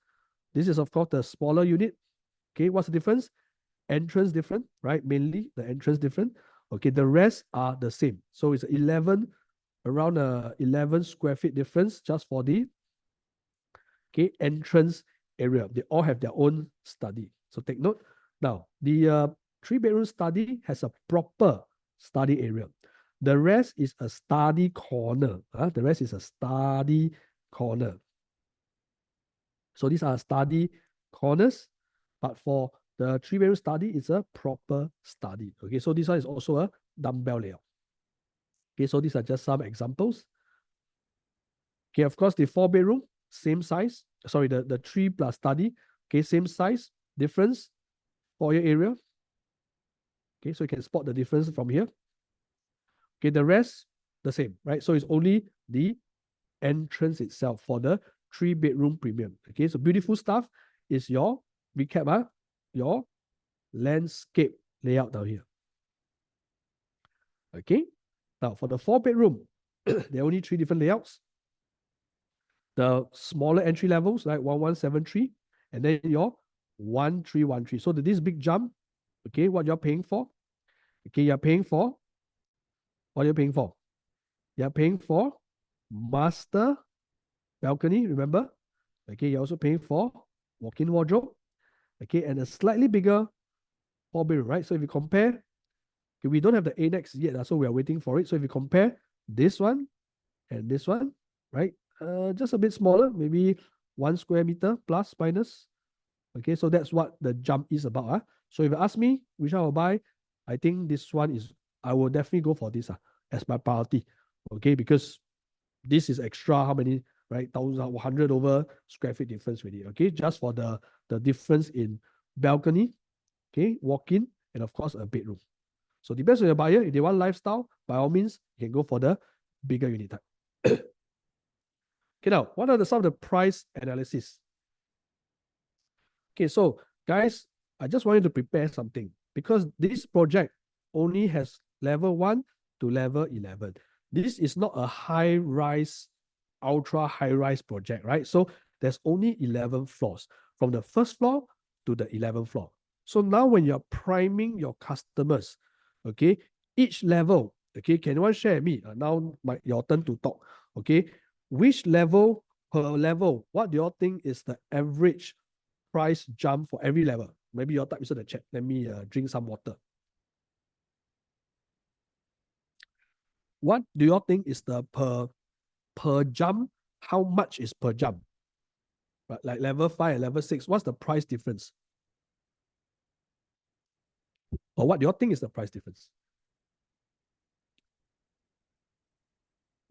This is, of course, the smaller unit. Okay, what's the difference? Entrance different, right? Mainly the entrance different. Okay, the rest are the same. So it's 11, around 11 square feet difference just for the entrance area. They all have their own study. So take note. Now, the 3 bedroom study has a proper study area. The rest is a study corner. The rest is a study corner. So these are study corners, but for the 3 bedroom study, it's a proper study. Okay, so this one is also a dumbbell layout. Okay, so these are just some examples. Okay, of course, the 4 bedroom, same size. Sorry, the 3 plus study. Okay, same size, difference, foyer area. Okay, so you can spot the difference from here. Okay, the rest, the same, right? So it's only the entrance itself for the 3 bedroom premium. Okay, so beautiful stuff is your recap, your landscape layout down here. Okay, now for the 4 bedroom, there are only 3 different layouts. The smaller entry levels, like 1173, and then your 1313. So this big jump, okay, what you're paying for? Okay, you're paying for what you're paying for? You're paying for master balcony, remember? Okay, you're also paying for walk-in wardrobe. Okay, and a slightly bigger 4 bedroom, right? So if you compare, okay, we don't have the annex yet, so we are waiting for it. So if you compare this one and this one, right? Just a bit smaller, maybe 1 square meter plus minus. Okay, so that's what the jump is about. So if you ask me which one I will buy, I think this one is, I will definitely go for this as my priority. Okay, because this is extra, how many, right? 1,100 over square feet difference really. Okay, just for the difference in balcony, okay, walk-in, and of course a bedroom. So depends on your buyer. If they want lifestyle, by all means, you can go for the bigger unit type. Okay, now what are some of the price analysis? Okay, so guys, I just wanted to prepare something because this project only has level 1 to level 11. This is not a high-rise, ultra high-rise project, right? So there's only 11 floors from the first floor to the 11th floor. So now when you're priming your customers, okay, each level, okay, can anyone share with me? Now your turn to talk, okay? Which level per level, what do you all think is the average price jump for every level? Maybe you all type into the chat. Let me drink some water. What do you all think is the per jump? How much is per jump? Right, like level 5 and level 6, what's the price difference? Or what do you all think is the price difference?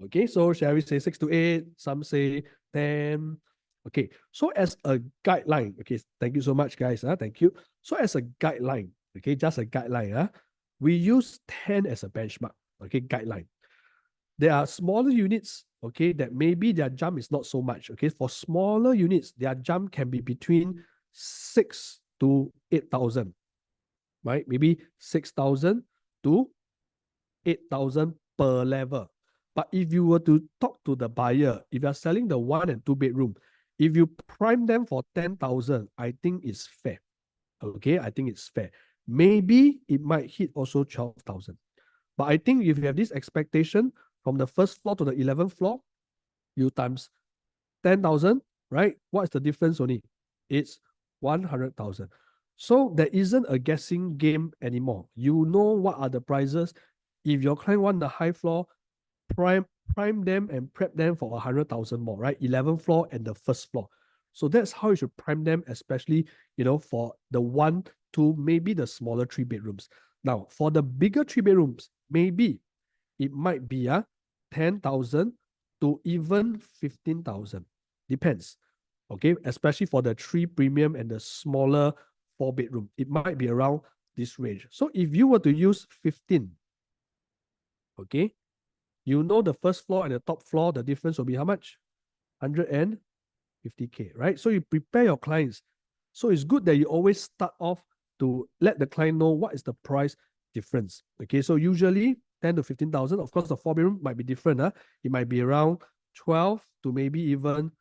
Okay, so Sherry say 6 to 8, some say 10. Okay, so as a guideline, okay, thank you so much, guys. Thank you. So as a guideline, okay, just a guideline, we use 10 as a benchmark, okay, guideline. There are smaller units, okay, that maybe their jump is not so much. Okay, for smaller units, their jump can be between 6 to 8,000, right? Maybe 6,000 to 8,000 per level. But if you were to talk to the buyer, if you're selling the 1 and 2 bedroom, if you prime them for 10,000, I think it's fair. Okay, I think it's fair. Maybe it might hit also 12,000. But I think if you have this expectation from the first floor to the 11th floor, you times 10,000, right? What's the difference only? It's 100,000. So there isn't a guessing game anymore. You know what are the prices. If your client want the high floor, prime them and prep them for 100,000 more, right? 11th floor and the first floor. So that's how you should prime them, especially, for the 1, 2, maybe the smaller 3 bedrooms. Now, for the bigger 3 bedrooms, maybe it might be 10,000 to even 15,000. Depends. Okay, especially for the 3 premium and the smaller 4 bedroom, it might be around this range. So if you were to use 15, okay, the first floor and the top floor, the difference will be how much? 150K, right? So you prepare your clients. So it's good that you always start off to let the client know what is the price difference. Okay, so usually 10 to 15,000. Of course, the 4 bedroom might be different. It might be around 12 to maybe even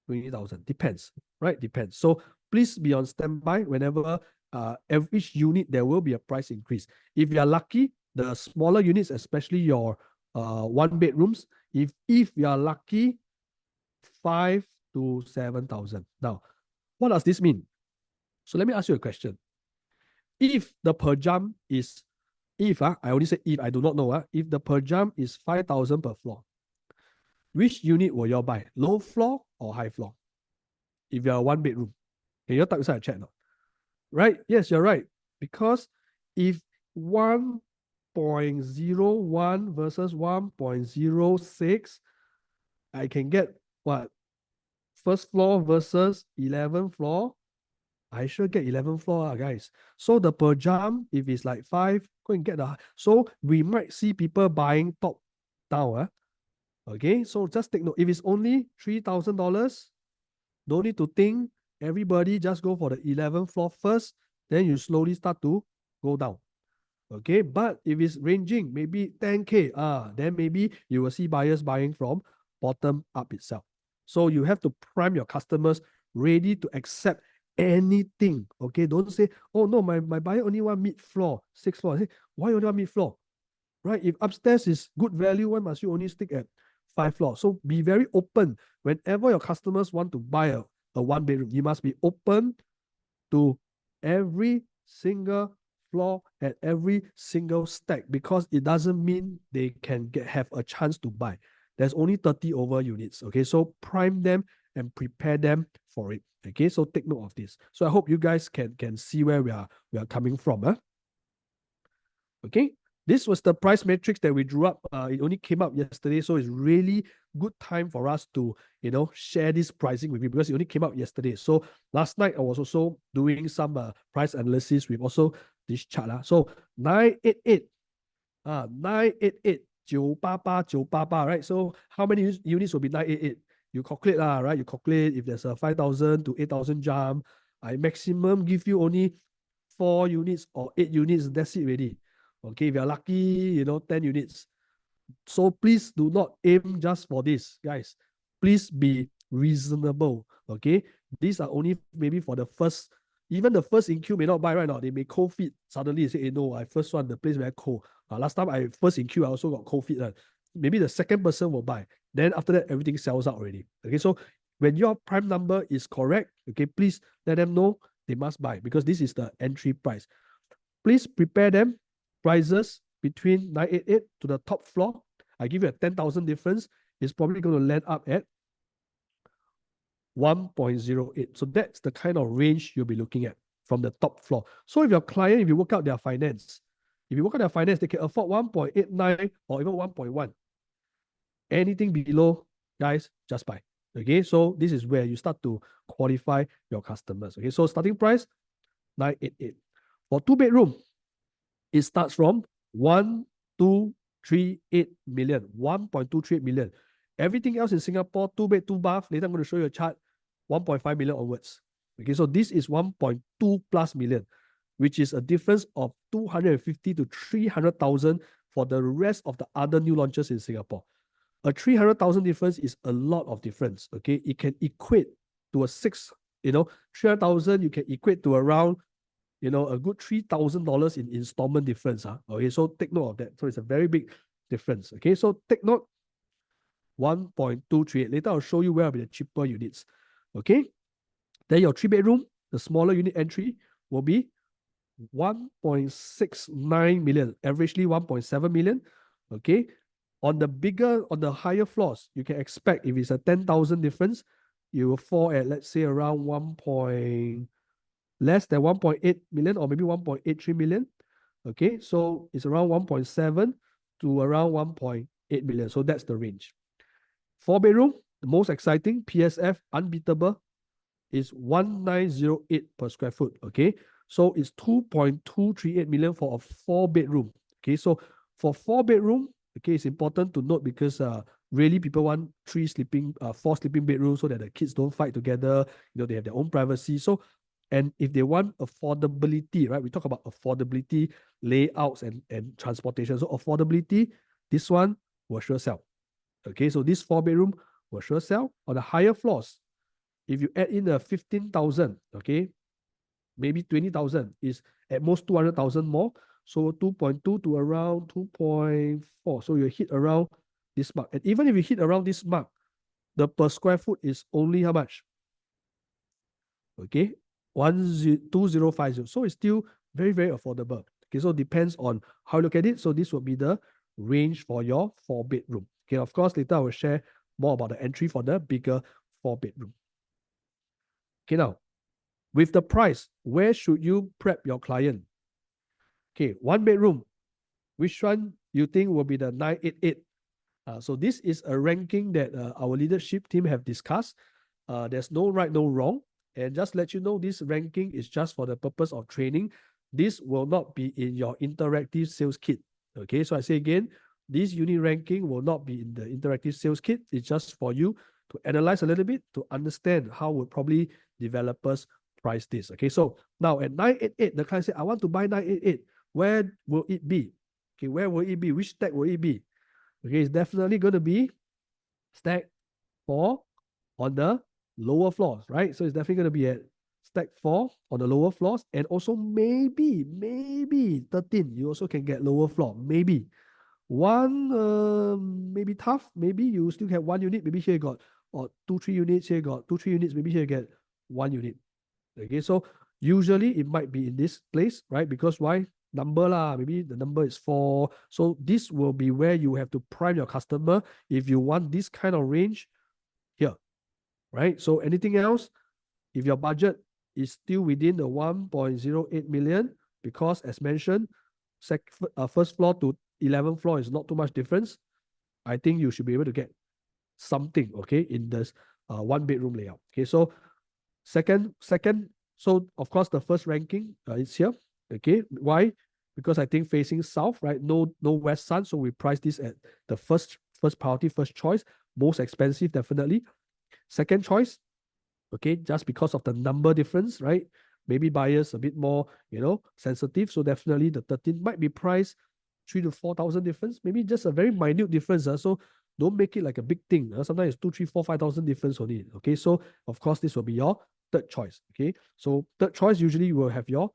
20,000. Depends, right? Depends. So please be on standby whenever each unit there will be a price increase. If you are lucky, the smaller units, especially your 1 bedrooms, if you are lucky, 5 to 7,000. Now, what does this mean? So let me ask you a question. If the per jump is, I only say if, I do not know, if the per jump is 5,000 per floor, which unit will you buy? Low floor or high floor? If you're a 1 bedroom, can you type inside a chat now? Right? Yes, you're right. Because if 1.01 versus 1.06, I can get what? First floor versus 11th floor. I should get 11th floor, guys. So the per jump, if it's like 5, go and get the. So we might see people buying top down. Okay, so just take note. If it's only $3,000, don't need to think. Everybody just go for the 11th floor first. Then you slowly start to go down. Okay, but if it's ranging maybe 10K, then maybe you will see buyers buying from bottom up itself. So you have to prime your customers ready to accept anything. Okay, don't say, oh no, my buyer only want mid-floor, 6th floor. Say, why you only want mid-floor? Right? If upstairs is good value, why must you only stick at 5th floor? So be very open. Whenever your customers want to buy a 1 bedroom, you must be open to every single floor and every single stack, because it doesn't mean they can have a chance to buy. There's only 30 over units. Okay, so prime them and prepare them for it. Okay, so take note of this. So I hope you guys can see where we are coming from. Okay, this was the price matrix that we drew up. It only came out yesterday, so it's really good time for us to share this pricing with you, because it only came out yesterday. So last night I was also doing some price analysis with also this chart. So 988, 988, 988, right? So how many units will be 988? You calculate right? You calculate if there's a 5,000 to 8,000 jump. I maximum give you only 4 units or 8 units. That's it already. Okay, if you're lucky, 10 units. So please do not aim just for this, guys. Please be reasonable. Okay, these are only maybe for the first. Even the first in queue may not buy right now. They may cold feet. Suddenly say, hey, no, I first one, the place very cold. Last time I first in queue, I also got cold feet. Maybe the second person will buy. Then after that, everything sells out already. Okay, so when your prime number is correct, okay, please let them know they must buy, because this is the entry price. Please prepare them prices between 988 to the top floor. I give you a 10,000 difference. It's probably going to land up at 1.08. So that's the kind of range you'll be looking at from the top floor. So if your client, if you work out their finance, they can afford 1.89 or even 1.1. Anything below, guys, just buy. Okay, so this is where you start to qualify your customers. Okay, so starting price 988. For 2 bedroom, it starts from 1.238 million, 1.238 million. Everything else in Singapore, 2 bed, 2 bath. Later I'm going to show you a chart, 1.5 million onwards. Okay, so this is 1.2 plus million, which is a difference of 250 to 300,000 for the rest of the other new launches in Singapore. A 300,000 difference is a lot of difference. Okay, it can equate to a 300,000 you can equate to around a good $3,000 in installment difference. Okay, so take note of that. So it's a very big difference. Okay, so take note 1.238. Later I'll show you where will be the cheaper units. Okay, then your 3 bedroom, the smaller unit entry will be 1.69 million, averagely 1.7 million. Okay, on the higher floors, you can expect if it's a 10,000 difference, you will fall at, let's say, around less than 1.8 million or maybe 1.83 million. Okay, so it's around 1.7 to around 1.8 million. So that's the range. 4 bedroom, the most exciting, PSF unbeatable, is 1908 per square foot. Okay, so it's 2.238 million for a 4 bedroom. Okay, so for 4 bedroom, okay, it's important to note because really people want 4 sleeping bedrooms so that the kids don't fight together. They have their own privacy. So, and if they want affordability, right? We talk about affordability, layouts, and transportation. So affordability, this one will sure sell. Okay, so this 4 bedroom will sure sell on the higher floors. If you add in a 15,000, okay, maybe 20,000 is at most 200,000 more. So 2.2 to around 2.4. So you hit around this mark. And even if you hit around this mark, the per square foot is only how much? Okay, 2050. So it's still very, very affordable. Okay, so it depends on how you look at it. So this will be the range for your 4 bedroom. Okay, of course, later I will share more about the entry for the bigger 4 bedroom. Okay, now with the price, where should you prep your client? Okay, 1 bedroom. Which one you think will be the 988? So this is a ranking that our leadership team have discussed. There's no right, no wrong. And just let you know, this ranking is just for the purpose of training. This will not be in your interactive sales kit. Okay, so I say again, this unit ranking will not be in the interactive sales kit. It's just for you to analyze a little bit to understand how would probably developers price this. Okay, so now at 988, the client said, I want to buy 988. Where will it be? Okay, where will it be? Which stack will it be? Okay, it's definitely going to be stack 4 on the lower floors, right? So it's definitely going to be at stack 4 on the lower floors, and also maybe 13. You also can get lower floor, maybe. Maybe tough. Maybe you still have 1 unit. Maybe here you got or 2-3 units. Here you got 2-3 units. Maybe here you get 1 unit. Okay, so usually it might be in this place, right? Because why? Number lah, maybe the number is 4. So this will be where you have to prime your customer if you want this kind of range here, right? So anything else, if your budget is still within the 1.08 million, because as mentioned, first floor to 11th floor is not too much difference, I think you should be able to get something, okay, in this 1 bedroom layout. Okay, so second, so of course the first ranking is here. Okay, why? Because I think facing south, right? No west sun, so we price this at the first priority, first choice, most expensive definitely. Second choice, okay, just because of the number difference, right? Maybe buyers a bit more, sensitive. So definitely the 13 might be priced 3 to 4,000 difference, maybe just a very minute difference. So don't make it like a big thing. Sometimes it's 2, 3, 4, 5,000 difference only. Okay, so of course this will be your third choice. Okay, so third choice usually you will have your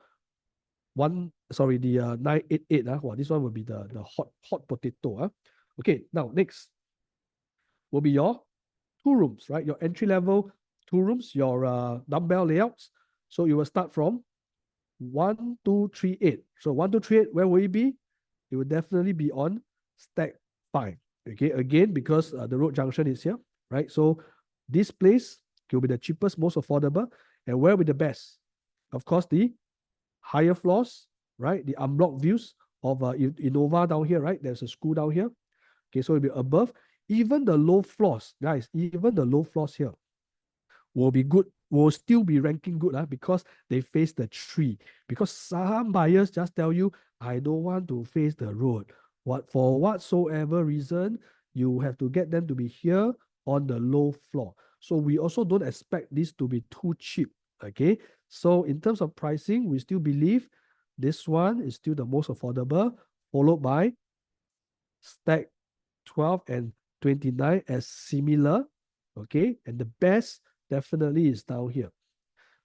the 988. Well, this one will be the hot potato. Okay, now next will be your 2 rooms, right? Your entry level 2 rooms, your dumbbell layouts. So you will start from 1238. So 1238, where will it be? It will definitely be on stack 5. Okay, again, because the road junction is here, right? So this place will be the cheapest, most affordable. And where will be the best? Of course, the higher floors, right? The unblocked views of Innova down here, right? There's a school down here. Okay, so it'll be above. Even the low floors, guys, even the low floors here will be good, will still be ranking good because they face the tree. Because some buyers just tell you, I don't want to face the road. For whatsoever reason, you have to get them to be here on the low floor. So we also don't expect this to be too cheap. Okay, so in terms of pricing, we still believe this one is still the most affordable, followed by stack 12 and 29 as similar. Okay, and the best definitely is down here.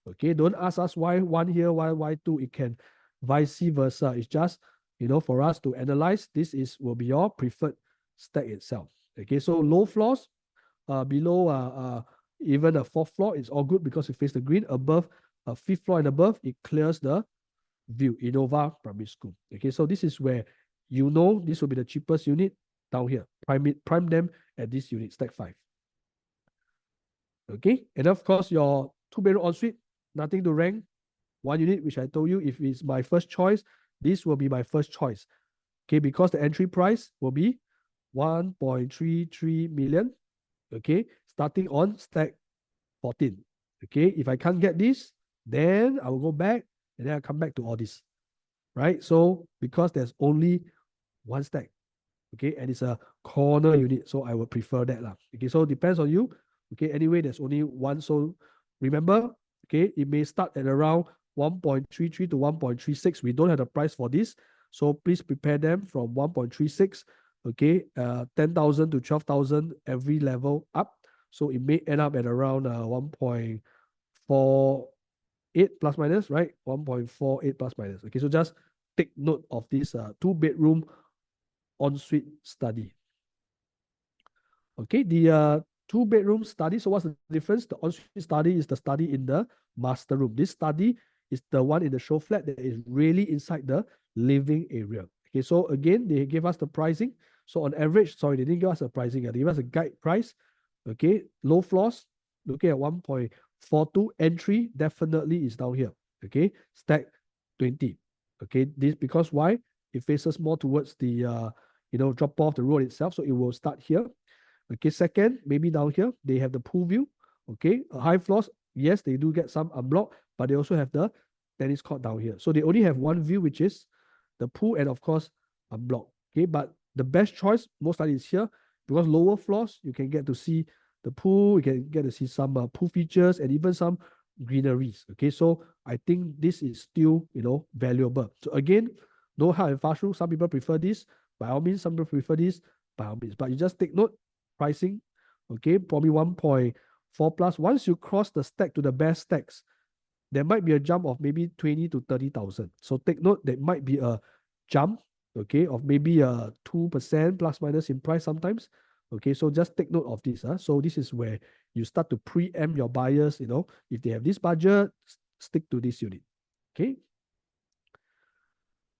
Okay, don't ask us why one here, why two. It can vice versa. It's just, for us to analyze, will be your preferred stack itself. Okay, so low floors, below even the 4th floor is all good because it faces the green. Above 5th floor and above, it clears the view. Innova Primary School. Okay, so this is where this will be the cheapest unit down here. Prime them at this unit, stack 5. Okay, and of course your 2 bedroom ensuite, nothing to rank. 1 unit, which I told you, if it's my first choice, this will be my first choice. Okay, because the entry price will be 1.33 million. Okay, starting on stack 14. Okay, if I can't get this, then I will go back and then I'll come back to all this. Right? So because there's only one stack, okay, and it's a corner unit, so I would prefer that lah. Okay, so depends on you. Okay, anyway, there's only one, so remember, okay, it may start at around 1.33 to 1.36. We don't have the price for this, so please prepare them from 1.36, okay, 10,000 to 12,000 every level up, so it may end up at around 1.48 plus minus, right? 1.48 plus minus. Okay, so just take note of this 2 bedroom ensuite study. Okay, the 2 bedroom study. So what's the difference? The ensuite study is the study in the master room. This study is the one in the show flat that is really inside the living area. Okay, so again, they gave us the pricing. So on average, sorry, they didn't give us a pricing. They gave us a guide price. Okay, low floors, looking at 1.42. Entry definitely is down here. Okay, stack 20. Okay, this because why? It faces more towards the drop off the road itself. So it will start here. Okay, second, maybe down here, they have the pool view. Okay, high floors, yes, they do get some unblocked, but they also have the tennis court down here. So they only have one view, which is the pool and of course unblocked. Okay, but the best choice most likely is here because lower floors, you can get to see the pool, you can get to see some pool features and even some greeneries. Okay, so I think this is still, valuable. So again, no hard and fast rule. Some people prefer this, by all means, some people prefer this, by all means. But you just take note, pricing, okay, probably 1.4 plus. Once you cross the stack to the best stacks, there might be a jump of maybe 20 to 30,000. So take note, there might be a jump, okay, of maybe a 2% plus minus in price sometimes. Okay, so just take note of this. So this is where you start to preempt your buyers, if they have this budget, stick to this unit. Okay.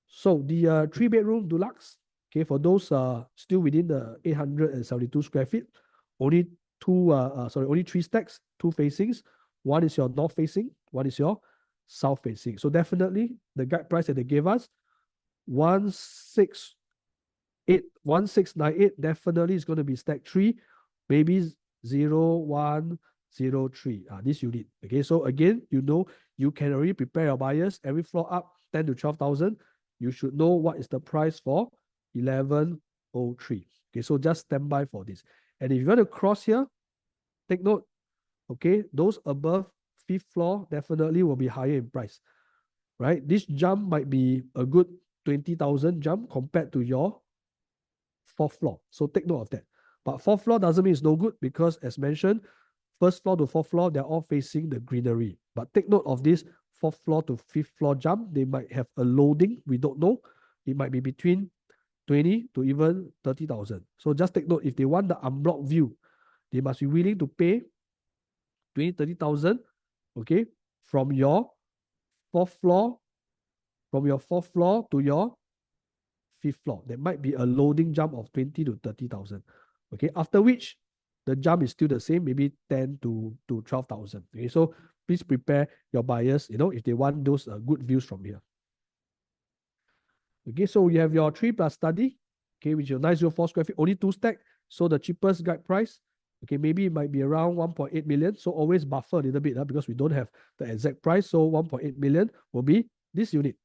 So the 3 bedroom deluxe, okay, for those still within the 872 square feet, only only 3 stacks, 2 facings. One is your north facing, one is your south facing. So definitely the guide price that they gave us, 1698 definitely is going to be stack 3, maybe 0103. This unit. Okay, so again, you can already prepare your buyers every floor up 10 to 12,000. You should know what is the price for 1103. Okay, so just stand by for this. And if you want to cross here, take note, okay, those above 5th floor definitely will be higher in price, right? This jump might be a good 20,000 jump compared to your 4th floor. So take note of that. But 4th floor doesn't mean it's no good because, as mentioned, 1st floor to 4th floor, they're all facing the greenery. But take note of this 4th floor to 5th floor jump. They might have a loading. We don't know. It might be between 20 to even 30,000. So just take note, if they want the unblocked view, they must be willing to pay 20, 30,000, okay, from your 4th floor, to your 5th floor. There might be a loading jump of 20 to 30,000. Okay, after which the jump is still the same, maybe 10 to 12,000. Okay, so please prepare your buyers, if they want those good views from here. Okay, so you have your 3 plus study, okay, which is your 904 square feet, only 2 stack. So the cheapest guide price, okay, maybe it might be around 1.8 million. So always buffer a little bit because we don't have the exact price. So 1.8 million will be this unit.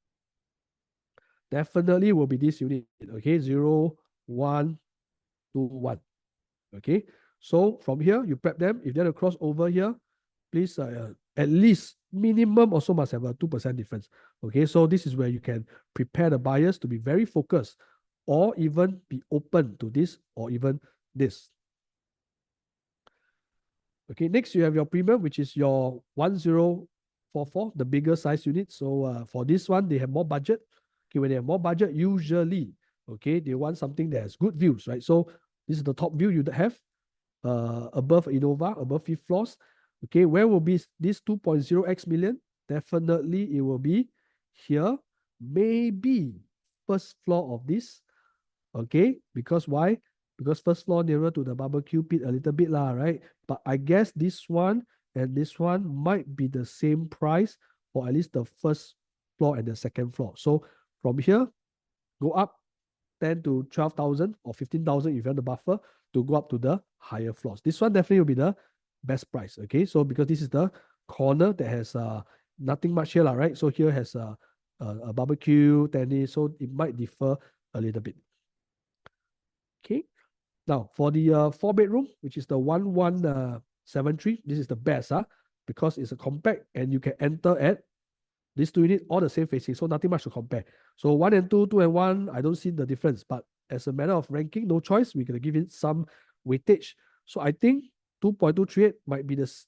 Definitely will be this unit. Okay, 0121. Okay, so from here, you prep them. If they're cross over here, please at least minimum also must have a 2% difference. Okay, so this is where you can prepare the buyers to be very focused or even be open to this or even this. Okay, next you have your premium, which is your 1044, the bigger size unit. So for this one, they have more budget. Okay, when they have more budget, usually, okay, they want something that has good views, right? So this is the top view you have above Innova, above 5th floors. Okay, where will be this 2.0x million? Definitely it will be here, maybe 1st floor of this. Okay, because why? because first floor nearer to the barbecue pit a little bit lah, right? But I guess this one and this one might be the same price for at least the first floor and the second floor. So from here, go up 10 to 12,000 or 15,000 if you want the buffer to go up to the higher floors. This one definitely will be the best price. Okay, so because this is the corner that has nothing much here, right? So here has a barbecue, tennis, so it might differ a little bit. Okay, now for the 4 bedroom, which is the 1173, this is the best, because it's a compact and you can enter at these two units, all the same facing, so nothing much to compare. So 1 and 2, 2 and 1, I don't see the difference. But as a matter of ranking, no choice, we're going to give it some weightage. So I think 2.238 might be this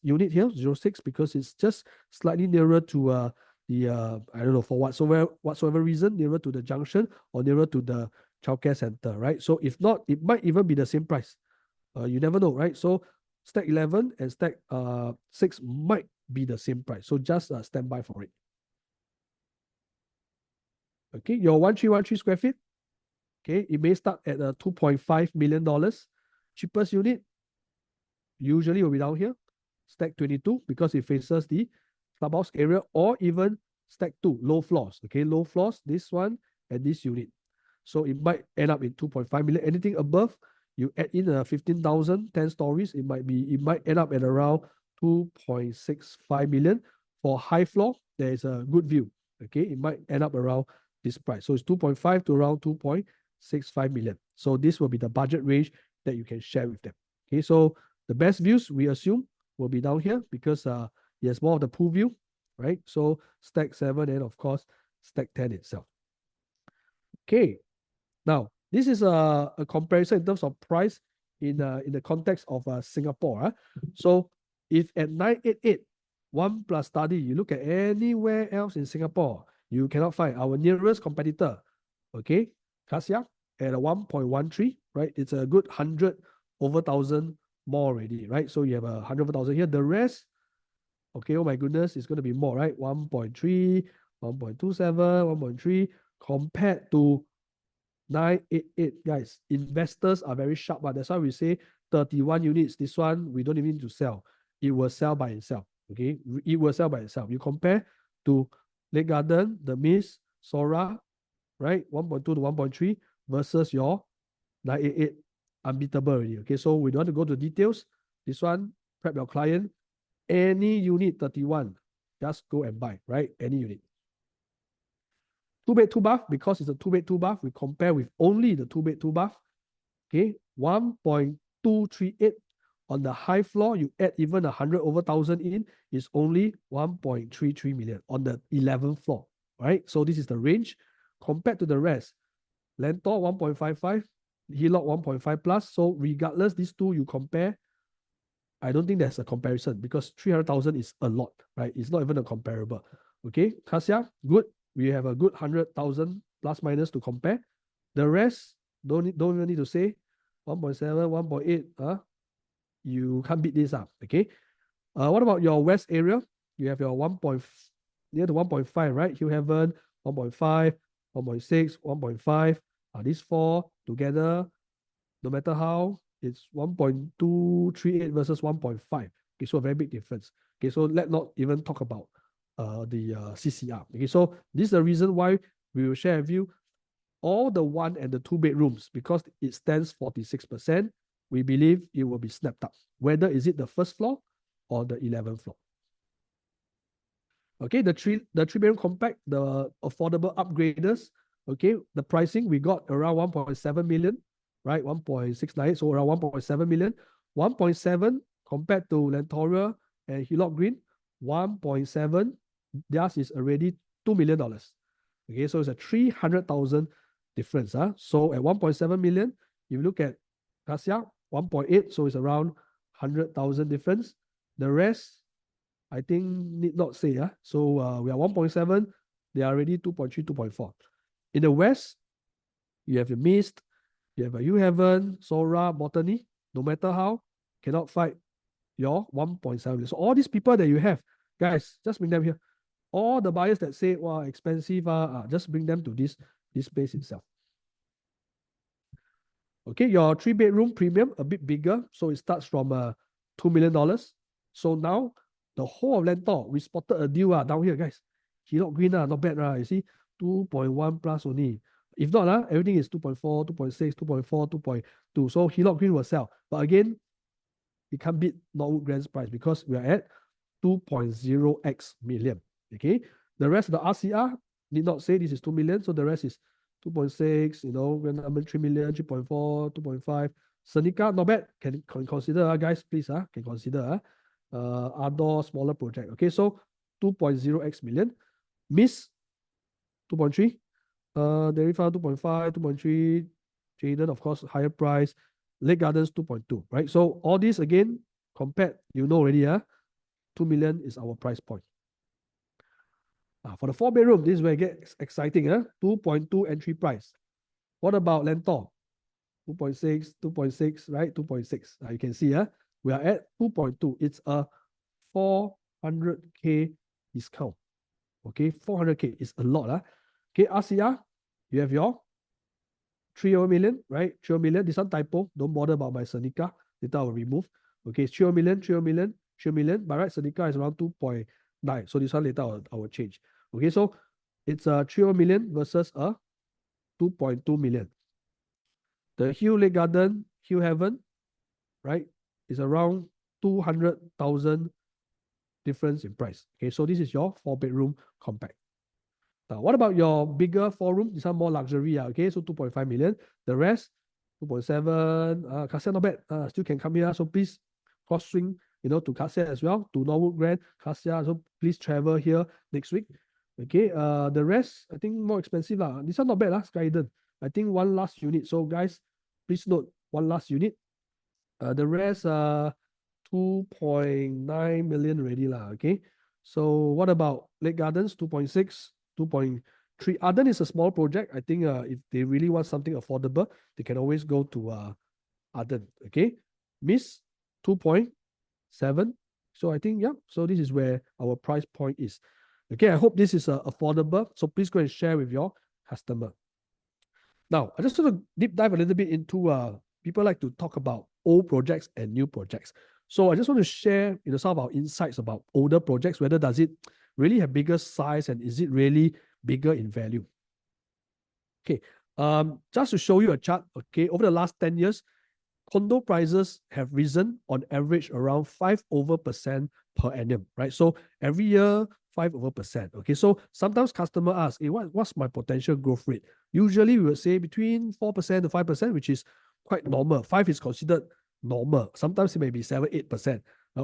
unit here, 06, because it's just slightly nearer to I don't know, for whatsoever reason, nearer to the junction or nearer to the childcare center, right? So if not, it might even be the same price. You never know, right? So stack 11 and stack 6 might be the same price. So just stand by for it. Okay, your 1313 square feet. Okay, it may start at $2.5 million. Cheapest unit usually will be down here. Stack 22 because it faces the clubhouse area, or even stack 2, low floors. Okay, low floors, this one and this unit. So it might end up in 2.5 million. Anything above, you add in 15,000, 10 stories, it might end up at around 2.65 million. For high floor, there is a good view. Okay, it might end up around this price. So it's 2.5 to around 2.65 million. So this will be the budget range that you can share with them. Okay, so the best views we assume will be down here because it has more of the pool view, right? So stack 7 and of course stack 10 itself. Okay, now this is a comparison in terms of price in the context of Singapore. So if at 988, 1 plus study, you look at anywhere else in Singapore, you cannot find our nearest competitor, okay, Kasia at a 1.13, right? It's a good 100 over 1,000 more already, right? So you have 100 over 1,000 here. The rest, okay, oh my goodness, it's going to be more, right? 1.3, 1.27, 1.3 compared to 988, guys. Investors are very sharp, but that's why we say 31 units. This one, we don't even need to sell. It will sell by itself, okay? It will sell by itself. You compare to Lake Garden, The Mist, Sora, right? 1.2 to 1.3 versus your 988, unbeatable already, okay? So we don't want to go to details. This one, prep your client. Any unit 31, just go and buy, right? Any unit. 2 bed, 2 bath, because it's a 2 bed, 2 bath, we compare with only the 2 bed, 2 bath. Okay, 1.238 on the high floor. You add even 100 over 1,000 in, is only 1.33 million on the 11th floor. Right, so this is the range compared to the rest. Lentor 1.55, Hillock 1.5 plus. So regardless, these two you compare, I don't think there's a comparison because 300,000 is a lot, right? It's not even a comparable. Okay, Kasia, good. We have a good 100,000 plus minus to compare. The rest, don't even need to say 1.7, 1.8. You can't beat this up. Okay. What about your west area? You have your 1. Near to 1.5, right? Hillhaven 1.5, 1.6, 1.5. These 4 together, no matter how, it's 1.238 versus 1.5. Okay, so a very big difference. Okay, so let's not even talk about the CCR. Okay, so this is the reason why we will share with you all the 1 and the 2 bedrooms, because it stands 46%. We believe it will be snapped up, whether is it the first floor or the 11th floor. Okay, the three bedroom compact, the affordable upgraders. Okay, the pricing we got around 1.7 million, right? 1.69, so around 1.7 million. 1.7 compared to Lentoria and Hillock Green, 1.7. Theirs is already $2 million. Okay, so it's a 300,000 difference. So at 1.7 million, if you look at Kasia, 1.8, so it's around 100,000 difference. The rest, I think, need not say. So we are 1.7, they are already 2.3, 2.4. In the west, you have your Mist, you have a Hillhaven, Sora, Botany. No matter how, cannot fight your 1.7. So all these people that you have, guys, just bring them here. All the buyers that say, wow, expensive, just bring them to this place itself. Okay, your 3-bedroom premium a bit bigger, so it starts from $2 million. So now the whole of Lentor, we spotted a deal down here, guys. Hillock Green, not bad, you see, 2.1 plus only. If not, everything is 2.4, 2.6, 2.4, 2.2. So Hillock Green will sell. But again, it can't beat Norwood Grand's price because we are at 2.0x million. Okay. The rest of the RCR need not say this is 2 million. So the rest is 2.6, Grand Number 3 million, 3.4, 2.5. Seneca, not bad. Can consider, guys, please. Can consider. Outdoor smaller project. Okay. So 2.0x million. Miss 2.3. Derifa 2.5, 2.3. Jaden, of course, higher price. Lake Gardens 2.2, right? So all these again, compared, already, 2 million is our price point. For the 4-bedroom, this is where it gets exciting, 2.2 entry price. What about Lentor? 2.6, 2.6, right? 2.6. You can see, we are at 2.2. It's a 400K discount. Okay, 400K is a lot. Okay, RCR, you have your 3 million, right? 3 million. This one typo. Don't bother about my Seneca. Later I will remove. Okay, 3 million, 3 million, 3 million. By right, Seneca is around 2.9. So this one later I will change. Okay, so it's a 3 million versus a 2.2 million. The Hill Lake Garden, Hill Heaven, right, is around 200,000 difference in price. Okay, so this is your 4-bedroom compact. Now, what about your bigger 4-room? This one more luxury. Okay, so 2.5 million. The rest, 2.7. Cassia not bad. Still can come here. So please cross swing, to Cassia as well, to Norwood Grand, Cassia. So please travel here next week. Okay, the rest, I think more expensive. This one not bad, Skyden. I think one last unit. So guys, please note, one last unit. The rest, 2.9 million already. Okay, so what about Lake Gardens, 2.6? 2.3. Arden is a small project. I think if they really want something affordable, they can always go to Arden. Okay. Miss 2.7. So I think, yeah. So this is where our price point is. Okay. I hope this is affordable. So please go and share with your customer. Now, I just want to deep dive a little bit into people like to talk about old projects and new projects. So I just want to share some of our insights about older projects, whether does it really have bigger size and is it really bigger in value? Okay, just to show you a chart, okay, over the last 10 years, condo prices have risen on average around 5% per annum, right? So every year, 5%. Okay, so sometimes customer ask, hey, what's my potential growth rate? Usually we would say between 4% to 5%, which is quite normal. 5 is considered normal. Sometimes it may be 7, 8%.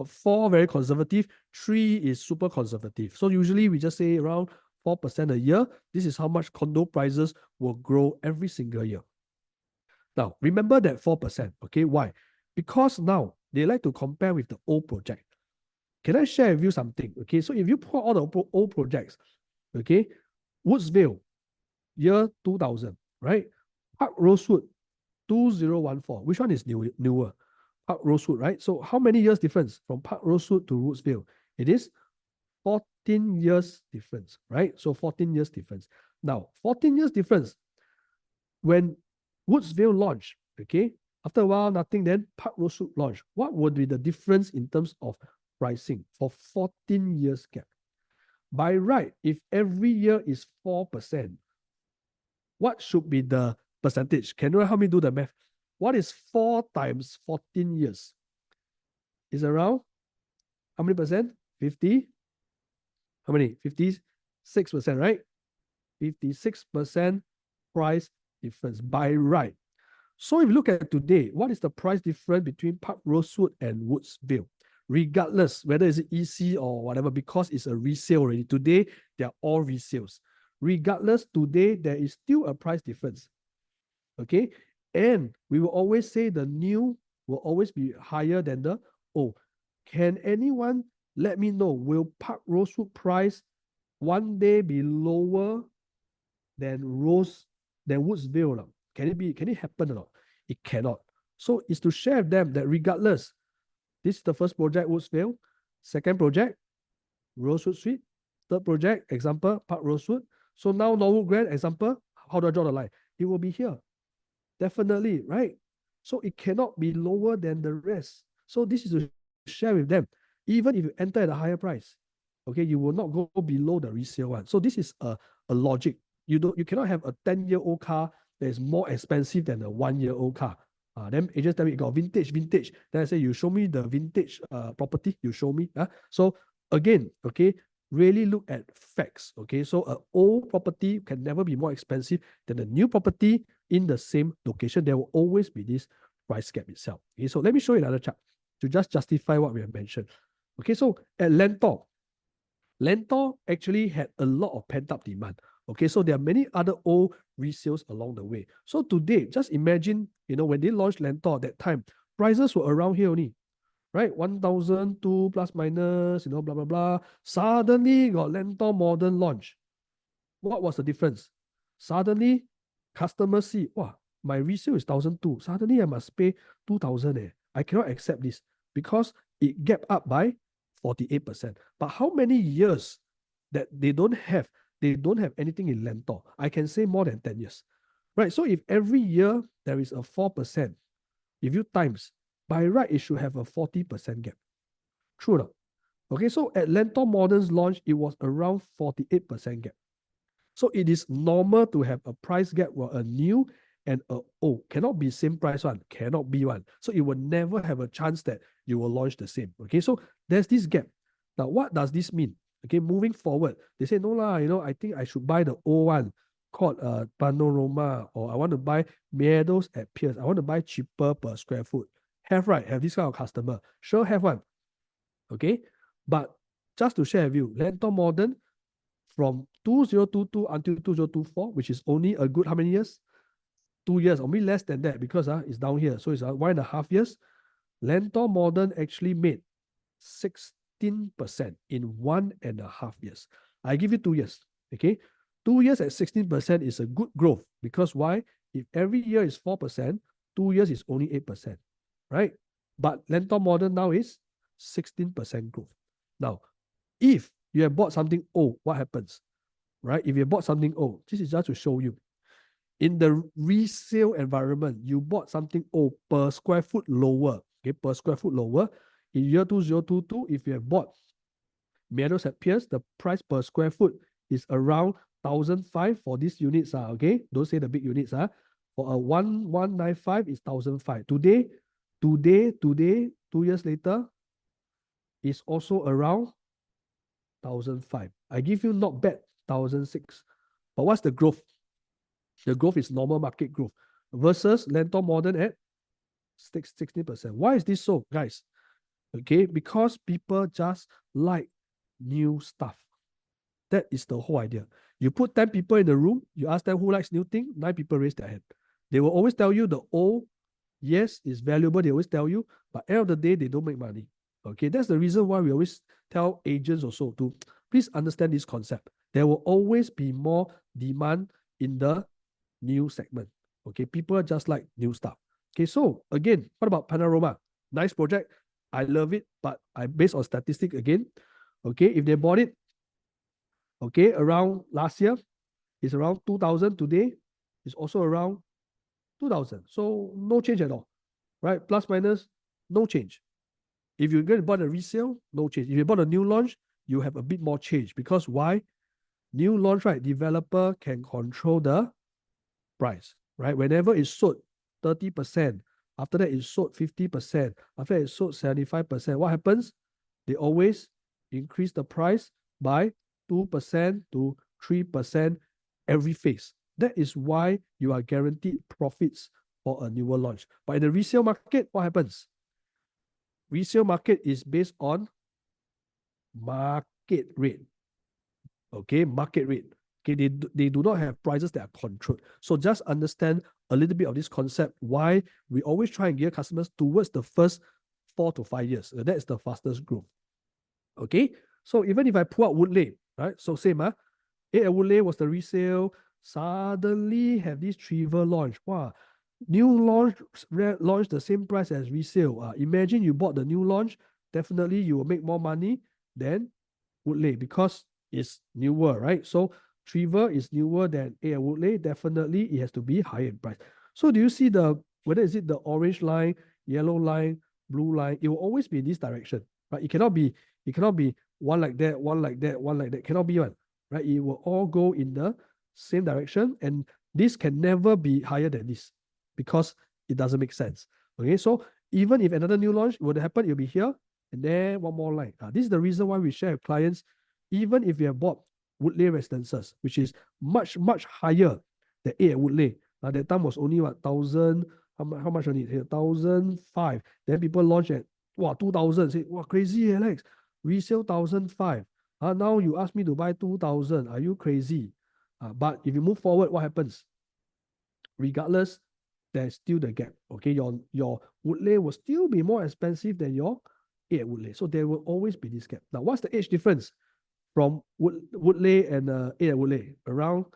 4 very conservative, 3 is super conservative. So usually we just say around 4% a year. This is how much condo prices will grow every single year. Now, remember that 4%, okay? Why? Because now they like to compare with the old project. Can I share with you something? Okay, so if you put all the old projects, okay, Woodsville, year 2000, right? Park Rosewood, 2014. Which one is newer? Park Rosewood, right? So how many years difference from Park Rosewood to Woodsville? It is 14 years difference, right? So 14 years difference. Now, 14 years difference. When Woodsville launched, okay, after a while, nothing, then Park Rosewood launched. What would be the difference in terms of pricing for 14 years gap? By right, if every year is 4%, what should be the percentage? Can you help me do the math? What is 4 times 14 years? Is around how many percent? 50? How many? 56%, right? 56% price difference by right. So if you look at today, what is the price difference between Park Rosewood and Woodsville? Regardless whether it's EC or whatever, because it's a resale already. Today, they are all resales. Regardless, today, there is still a price difference. Okay? And we will always say the new will always be higher than the old. Can anyone let me know, will Park Rosewood price one day be lower than Woodsville? Can it happen or not? It cannot. So it's to share with them that regardless, this is the first project, Woodsville. Second project, Rosewood Suite. Third project, example, Park Rosewood. So now Norwood Grand, example, how do I draw the line? It will be here. Definitely, right? So it cannot be lower than the rest. So this is to share with them. Even if you enter at a higher price, okay, you will not go below the resale one. So this is a logic. You cannot have a 10-year-old car that is more expensive than a 1-year-old car. Then agents tell me, got vintage. Then I say, you show me the vintage property, you show me. So again, okay, really look at facts. Okay, so an old property can never be more expensive than a new property in the same location. There will always be this price gap itself. Okay, so let me show you another chart to just justify what we have mentioned. Okay, so at Lentor actually had a lot of pent-up demand. Okay, so there are many other old resales along the way. So today, just imagine, when they launched Lentor at that time, prices were around here only, right? 1,002 plus minus, blah, blah, blah. Suddenly got Lentor Modern launch. What was the difference? Suddenly, customers see, wow, my resale is 1,002. Suddenly, I must pay 2,000. I cannot accept this because it gap up by 48%. But how many years that they don't have anything in Lentor? I can say more than 10 years. Right? So if every year there is a 4%, if you times, by right, it should have a 40% gap. True or not? Okay, so at Lentor Modern's launch, it was around 48% gap. So it is normal to have a price gap where a new and a old cannot be same price one, cannot be one. So it will never have a chance that you will launch the same. Okay, so there's this gap. Now, what does this mean? Okay, moving forward, they say, no lah, I think I should buy the old one called Panorama, or I want to buy Meadows at Pierce. I want to buy cheaper per square foot. Have, right? Have this kind of customer. Sure, have one. Okay, but just to share with you, Lentor Modern from 2022 until 2024, which is only a good how many years? 2 years, or maybe less than that, because it's down here. So it's 1.5 years. Lentor Modern actually made 16% in 1.5 years. I give you 2 years. Okay. 2 years at 16% is a good growth, because why? If every year is 4%, 2 years is only 8%. Right? But Lentor Modern now is 16% growth. Now, if you have bought something old, what happens? Right? If you bought something old, this is just to show you. In the resale environment, you bought something old per square foot lower. Okay, per square foot lower. In year 2022, if you have bought Meadows at Pierce, the price per square foot is around 1,005 for these units. Okay, don't say the big units. For a 1,195 is 1,005. Today, 2 years later, is also around 1,005. I give you not bad 1,006. But what's the growth? The growth is normal market growth versus Lentor Modern at 16%. Why is this so, guys? Okay, because people just like new stuff. That is the whole idea. You put 10 people in the room, you ask them who likes new thing, 9 people raise their hand. They will always tell you the old, yes, is valuable. They always tell you, but end of the day, they don't make money. Okay, that's the reason why we always tell agents also to please understand this concept. There will always be more demand in the new segment. Okay, people just like new stuff. Okay, so again, what about Panorama? Nice project. I love it, but I based on statistics again. Okay, if they bought it, okay, around last year, it's around 2,000. Today, it's also around 2,000. So no change at all, right? Plus minus, no change. If you're going to buy a resale, no change. If you bought a new launch, you have a bit more change, because why? New launch, right? Developer can control the price, right? Whenever it's sold 30%, after that it's sold 50%, after that it's sold 75%, what happens? They always increase the price by 2% to 3% every phase. That is why you are guaranteed profits for a newer launch. But in the resale market, what happens? Resale market is based on market rate. Okay, market rate. Okay, they do not have prices that are controlled. So just understand a little bit of this concept, why we always try and gear customers towards the first 4 to 5 years. That's the fastest growth. Okay, so even if I pull out Woodley, right? So same, Woodley was the resale. Suddenly have this Trevor launch. Wow, new launch the same price as resale. Imagine you bought the new launch, definitely you will make more money than Woodley, because it's newer, right? So Trevor is newer than Woodley. Definitely it has to be higher in price. So do you see the whether is it the orange line, yellow line, blue line, it will always be in this direction, right? It cannot be one like that, one like that, one like that. Cannot be one, right? It will all go in the same direction, and this can never be higher than this because it doesn't make sense. Okay, so even if another new launch would happen, it'll be here and then one more line. This is the reason why we share with clients, even if you have bought Woodley residences, which is much, much higher than A at Woodley. That time was only what, 1,000, how much on it here? 1,005. Then people launch at 2,000. Say, wow, crazy, Alex. Resale 1,005. Now you ask me to buy 2,000. Are you crazy? But if you move forward, what happens? Regardless, there's still the gap. Okay, your Woodley will still be more expensive than your A at Woodley. So there will always be this gap. Now, what's the age difference from Woodley and A at Woodley? Around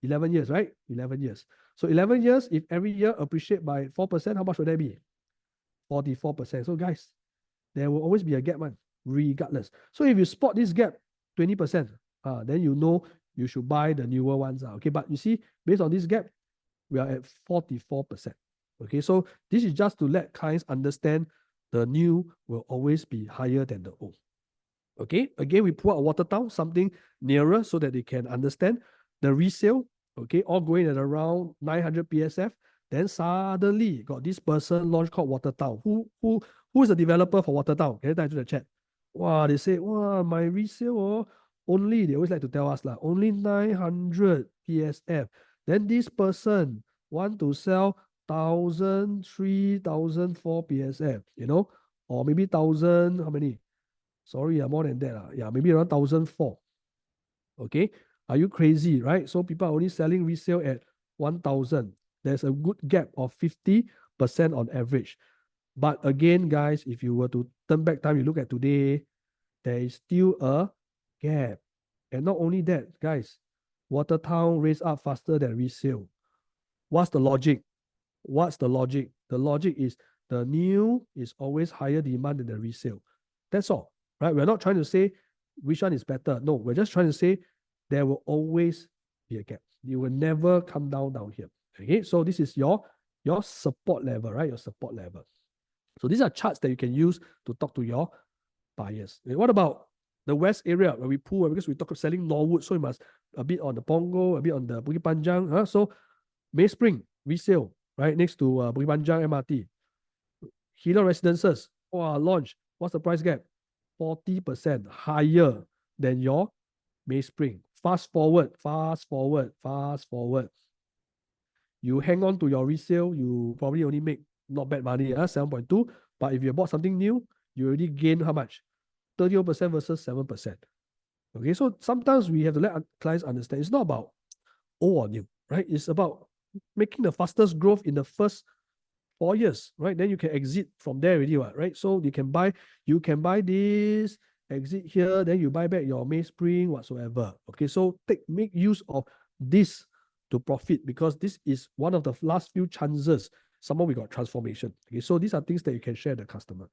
11 years, right? 11 years. So 11 years, if every year appreciate by 4%, how much would that be? 44%. So guys, there will always be a gap, man, regardless. So if you spot this gap, 20%, then you know you should buy the newer ones. Okay, but you see, based on this gap, we are at 44%. Okay, so this is just to let clients understand the new will always be higher than the old. Okay, again, we put out Watertown, something nearer so that they can understand the resale. Okay, all going at around 900 PSF. Then suddenly got this person launch called Watertown. Who is the developer for Watertown? Can you type to the chat? Wow, they say, wow, my resale only, they always like to tell us only 900 PSF. Then this person want to sell 1,000, 3,000, 4 PSF, or maybe 1,000, how many? Sorry, more than that. Yeah, maybe around 1,004. Okay, are you crazy, right? So people are only selling resale at 1,000. There's a good gap of 50% on average. But again, guys, if you were to turn back time, you look at today, there is still a gap. And not only that, guys, Watertown raised up faster than resale. What's the logic? What's the logic? The logic is the new is always higher demand than the resale. That's all, right? We're not trying to say which one is better. No, we're just trying to say there will always be a gap. You will never come down here. Okay, so this is your support level, right? Your support level. So these are charts that you can use to talk to your buyers. Okay, what about the west area where we pull? Because we talk of selling Norwood, so you must a bit on the Punggol, a bit on the Bukit Panjang. So May Spring resale, right next to Bukit Panjang MRT. Hilo Residences, launch. What's the price gap? 40% higher than your May Spring. Fast forward. You hang on to your resale, you probably only make not bad money, 7.2. But if you bought something new, you already gain how much? 30% versus 7%. Okay, so sometimes we have to let clients understand it's not about old or new, right? It's about making the fastest growth in the first 4 years, right? Then you can exit from there already, right? So you can buy this, exit here, then you buy back your May Spring, whatsoever. Okay, so make use of this to profit, because this is one of the last few chances someone we got transformation. Okay, so these are things that you can share with the customer.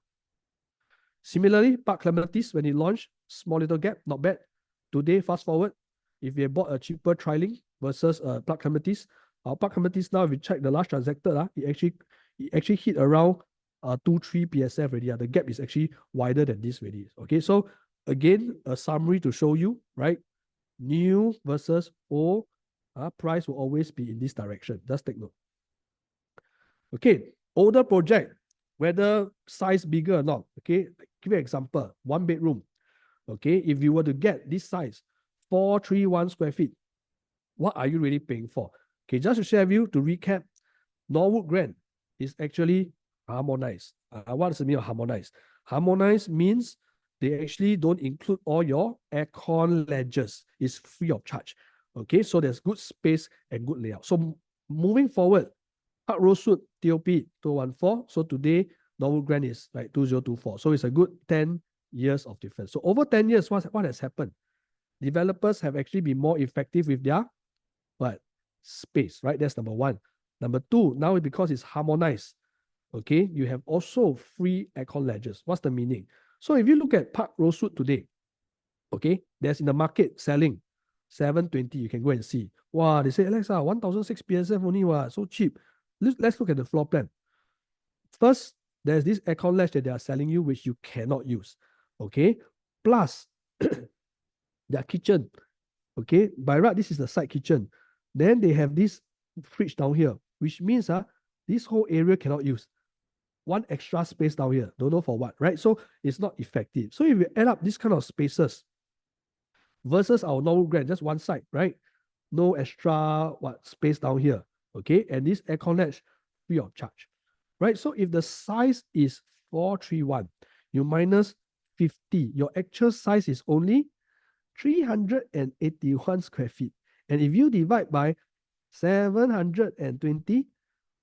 Similarly, Park Clementi's, when it launched, small little gap, not bad. Today, fast forward, if you bought a cheaper trialing versus Park Clementi's, our Park Clementi's now, if you check the last transacted, it actually hit around 2-3 PSF already. The gap is actually wider than this already. Okay, so again, a summary to show you, right? New versus old, price will always be in this direction. Just take note. Okay, older project, whether size bigger or not. Okay, give you an example, 1 bedroom. Okay, if you were to get this size, 431 square feet, what are you really paying for? Okay, just to share with you, to recap, Norwood Grand is actually harmonized. What does it mean harmonized? Harmonized means they actually don't include all your aircon ledgers. It's free of charge. Okay, so there's good space and good layout. So moving forward, Park Rosewood TOP 214. So today, Norwood Grand is like 2024. So it's a good 10 years of difference. So over 10 years, what has happened? Developers have actually been more effective with their space, right? That's number one. Number two, now because it's harmonized, okay, you have also free aircon ledgers. What's the meaning? So if you look at Park Rosewood today, okay, there's in the market selling 720. You can go and see. Wow, they say, Alexa, 1,006 PSF only, so cheap. let's look at the floor plan. First, there's this aircon latch that they are selling you, which you cannot use. Okay. Plus, their kitchen. Okay. By right, this is the side kitchen. Then they have this fridge down here, which means this whole area cannot use. One extra space down here. Don't know for what, right? So it's not effective. So if you add up this kind of spaces versus our normal Grand, just one side, right? No extra space down here. Okay. And this aircon latch free of charge. Right? So if the size is 431, you minus 50, your actual size is only 381 square feet. And if you divide by 720,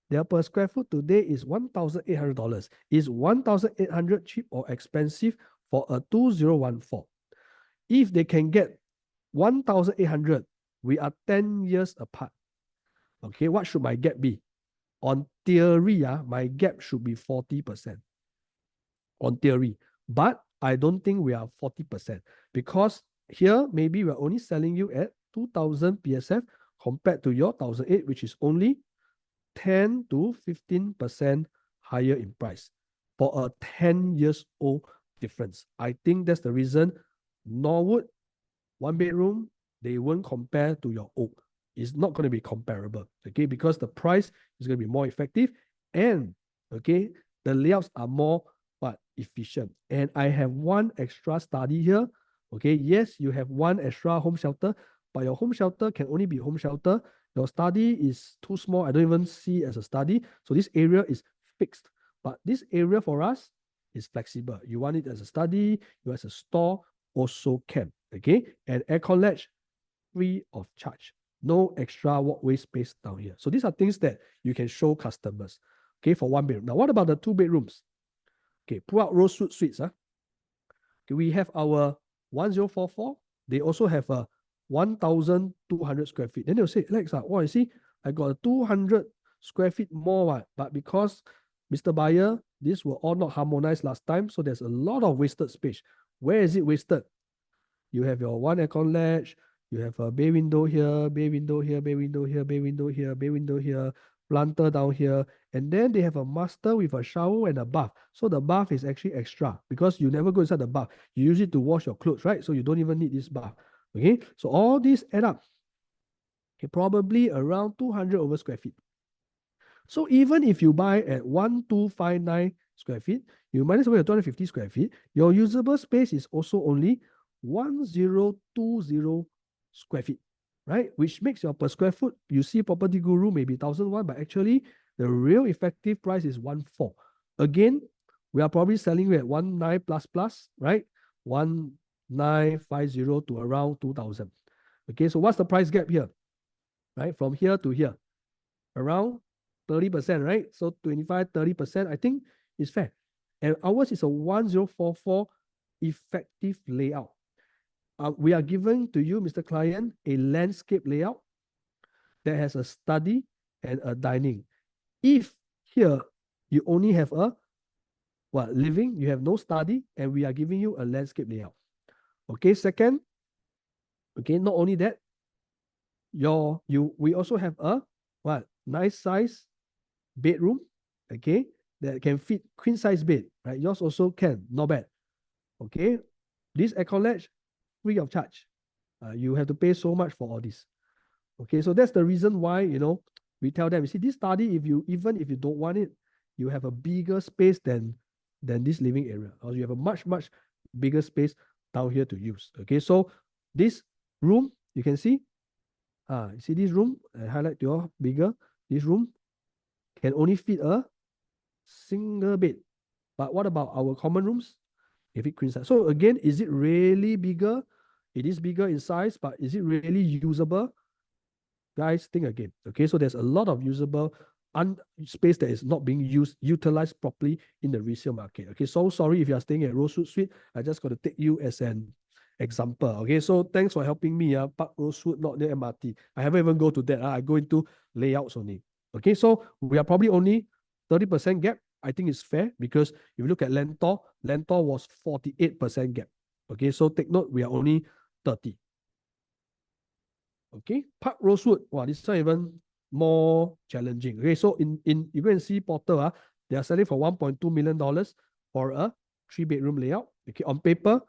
their per square foot today is $1,800. Is 1,800 cheap or expensive for a 2014? If they can get 1,800, we are 10 years apart. Okay, what should my gap be? On theory, my gap should be 40%. On theory. But I don't think we are 40% because here maybe we're only selling you at 2,000 PSF compared to your 1,008, which is only 10 to 15% higher in price for a 10 years old difference. I think that's the reason Norwood, one bedroom, they won't compare to your oak. It's not going to be comparable, okay, because the price is going to be more effective and, okay, the layouts are more efficient. And I have one extra study here, okay. Yes, you have one extra home shelter, but your home shelter can only be home shelter. Your study is too small. I don't even see as a study. So this area is fixed. But this area for us is flexible. You want it as a study, you as a store, also can. Okay. And aircon latch, free of charge. No extra walkway space down here. So these are things that you can show customers. Okay, for one bedroom. Now, what about the two bedrooms? Okay, pull out Rosewood Suites. Okay, we have our 1044. They also have a 1,200 square feet. Then they'll say, Alex, oh, you see, I got a 200 square feet more, but because Mr. Buyer, this were all not harmonized last time, so there's a lot of wasted space. Where is it wasted? You have your one aircon latch, you have a bay window here, bay window here, bay window here, bay window here, bay window here, planter down here, and then they have a master with a shower and a bath. So the bath is actually extra because you never go inside the bath. You use it to wash your clothes, right? So you don't even need this bath. Okay, so all these add up. Okay, probably around 200 over square feet. So even if you buy at 1,259 square feet, you minus away your 250 square feet, your usable space is also only 1,020 square feet, right? Which makes your per square foot, you see Property Guru maybe 1,001, but actually the real effective price is 1,400. Again, we are probably selling at 1,900 plus, right? 1,950 to around 2,000. Okay, so what's the price gap here? Right, from here to here, around 30%, right? So 25, 30%, I think is fair. And ours is a 1,044 effective layout. We are giving to you, Mr. Client, a landscape layout that has a study and a dining. If here you only have a living, you have no study, and we are giving you a landscape layout. Okay, second, okay, not only that, we also have a nice size bedroom, okay, that can fit queen size bed, right? Yours also can, not bad. Okay, this aircon latch, free of charge. You have to pay so much for all this. Okay, so that's the reason why, we tell them, you see, this study, even if you don't want it, you have a bigger space than this living area, or you have a much, much bigger space down here to use. Okay, so this room, you can see, you see this room, I highlight to you bigger, this room can only fit a single bed. But what about our common rooms? If it queen size. So again, is it really bigger? It is bigger in size, but is it really usable? Guys, think again. Okay, so there's a lot of usable space that is not being utilized properly in the resale market. Okay, so sorry if you are staying at Rosewood Suite. I just got to take you as an example. Okay, so thanks for helping me. Park Rosewood, not near MRT. I haven't even go to that. I go into layouts only. Okay, so we are probably only 30% gap. I think it's fair because if you look at Lentor was 48% gap. Okay, so take note, we are only 30. Okay, Park Rosewood. Wow, this one even more challenging. Okay, so in you go and see Porter, they are selling for $1.2 million for a 3-bedroom layout. Okay, on paper,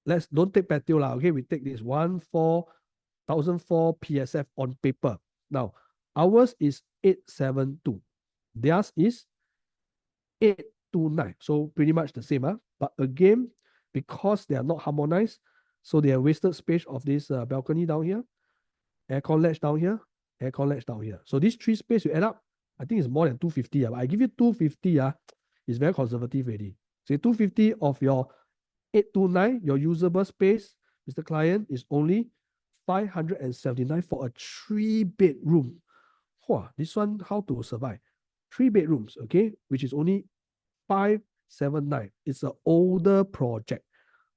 let's don't take patio lah. Okay, we take this 1,404 PSF on paper. Now, ours is 872. Theirs is 829. So pretty much the same. But again, because they are not harmonized, so they have wasted space of this balcony down here, aircon ledge down here, aircon ledge down here. So these three space you add up, I think it's more than 250. But I give you 250. It's very conservative already. Say 250 of your 829, your usable space, Mr. Client, is only 579 for a 3-bedroom. Wow, this one how to survive? 3 bedrooms, okay, which is only 579. It's an older project.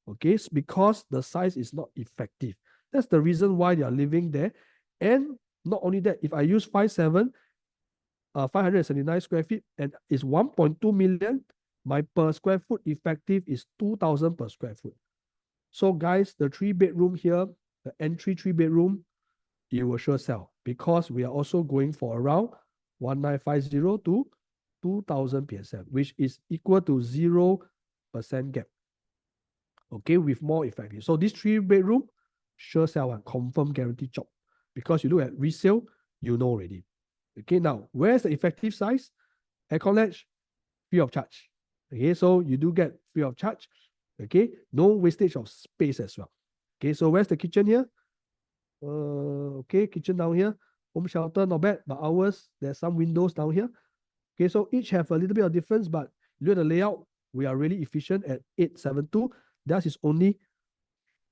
Okay, it's because the size is not effective. That's the reason why they are living there. And not only that, if I use 579 square feet and it's 1.2 million, my per square foot effective is 2,000 per square foot. So guys, the 3-bedroom here, the entry 3-bedroom, it will sure sell because we are also going for around 1,950 to 2,000 PSF, which is equal to 0% gap. Okay, with more effective. So this 3-bedroom, sure sell one, confirm guaranteed job. Because you look at resale, you know already. Okay, now, where's the effective size? Aircon ledge, free of charge. Okay, so you do get free of charge. Okay, no wastage of space as well. Okay, so where's the kitchen here? Okay, kitchen down here. Home shelter, not bad, but ours, there's some windows down here. Okay, so each have a little bit of difference, but look at the layout, we are really efficient at 872. Theirs is only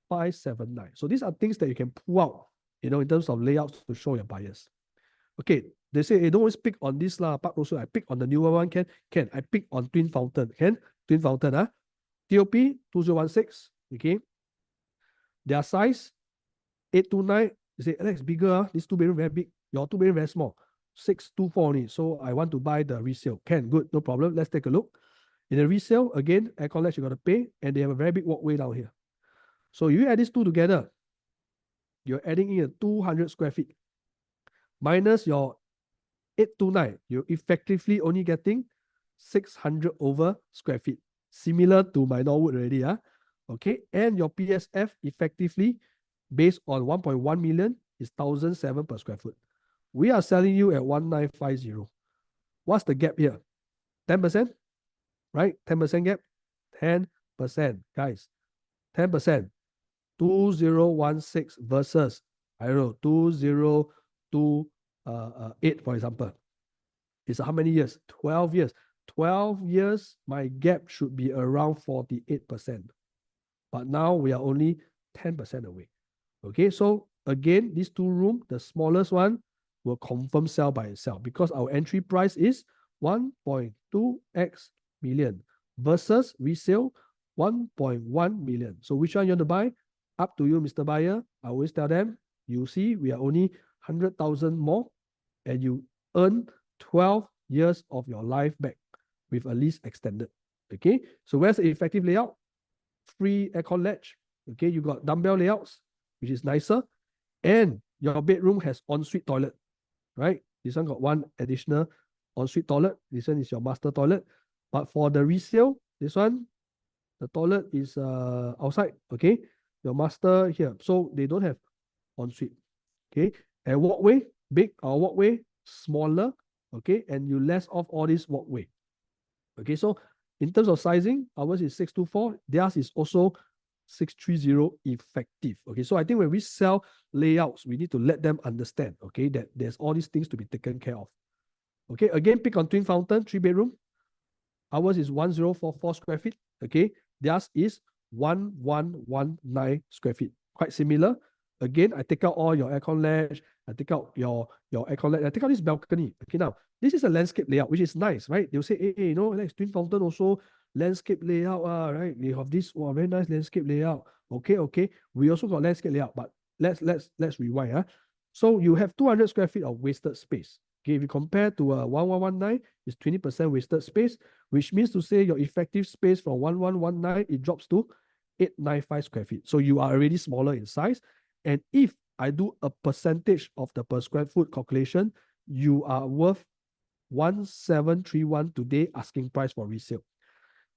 579. So these are things that you can pull out, in terms of layouts to show your buyers. Okay, they say, hey, don't always pick on this Park Road. I pick on the newer one, can? I pick on Twin Fountain, can? Twin Fountain, TOP 2016, okay? Their size, 829. You say, Alex, bigger, this 2-bedroom very big. Your 2-bedroom very small. 624 only. So I want to buy the resale. Can, good, no problem. Let's take a look. In the resale, again, aircon ledge you got to pay, and they have a very big walkway down here. So you add these two together, you're adding in a 200 square feet. Minus your 829, you're effectively only getting 600 over square feet. Similar to my Norwood already. Okay, and your PSF effectively, based on 1.1 million, is 1,007 per square foot. We are selling you at 1,950. What's the gap here? 10%? Right? 10% gap? 10%, guys. 10%. 2016 versus, I don't know, 2028, for example. It's how many years? 12 years. 12 years, my gap should be around 48%. But now we are only 10% away. Okay, so again, this 2-room, the smallest one, will confirm sell by itself because our entry price is 1.2x million versus resale 1.1 million. So which one you want to buy? Up to you, Mr. Buyer. I always tell them, you see, we are only 100,000 more and you earn 12 years of your life back with a lease extended. Okay, so where's the effective layout? Free aircon ledge. Okay, you got dumbbell layouts, which is nicer, and your bedroom has ensuite toilet, right? This one got one additional ensuite toilet. This one is your master toilet. But for the resale, this one, the toilet is outside. Okay, your master here. So they don't have ensuite. Okay, and walkway, big, our walkway, smaller. Okay, and you less off all this walkway. Okay, so in terms of sizing, ours is 624. Theirs is also 630 effective. Okay, so I think when we sell layouts, we need to let them understand, okay, that there's all these things to be taken care of. Okay, again, pick on Twin Fountain, 3-bedroom. Ours is 1,044 square feet. Okay, theirs is 1,119 square feet. Quite similar. Again, I take out all your aircon ledge. I take out your aircon ledge. I take out this balcony. Okay, now, this is a landscape layout, which is nice, right? They'll say, hey, Alex, Twin Fountain also landscape layout, right? They have this very nice landscape layout. Okay. We also got landscape layout, but let's rewind. So you have 200 square feet of wasted space. Okay, if you compare to 1,119, it's 20% wasted space, which means to say your effective space from 1,119, it drops to 895 square feet. So you are already smaller in size. And if I do a percentage of the per square foot calculation, you are worth 1,731 today asking price for resale.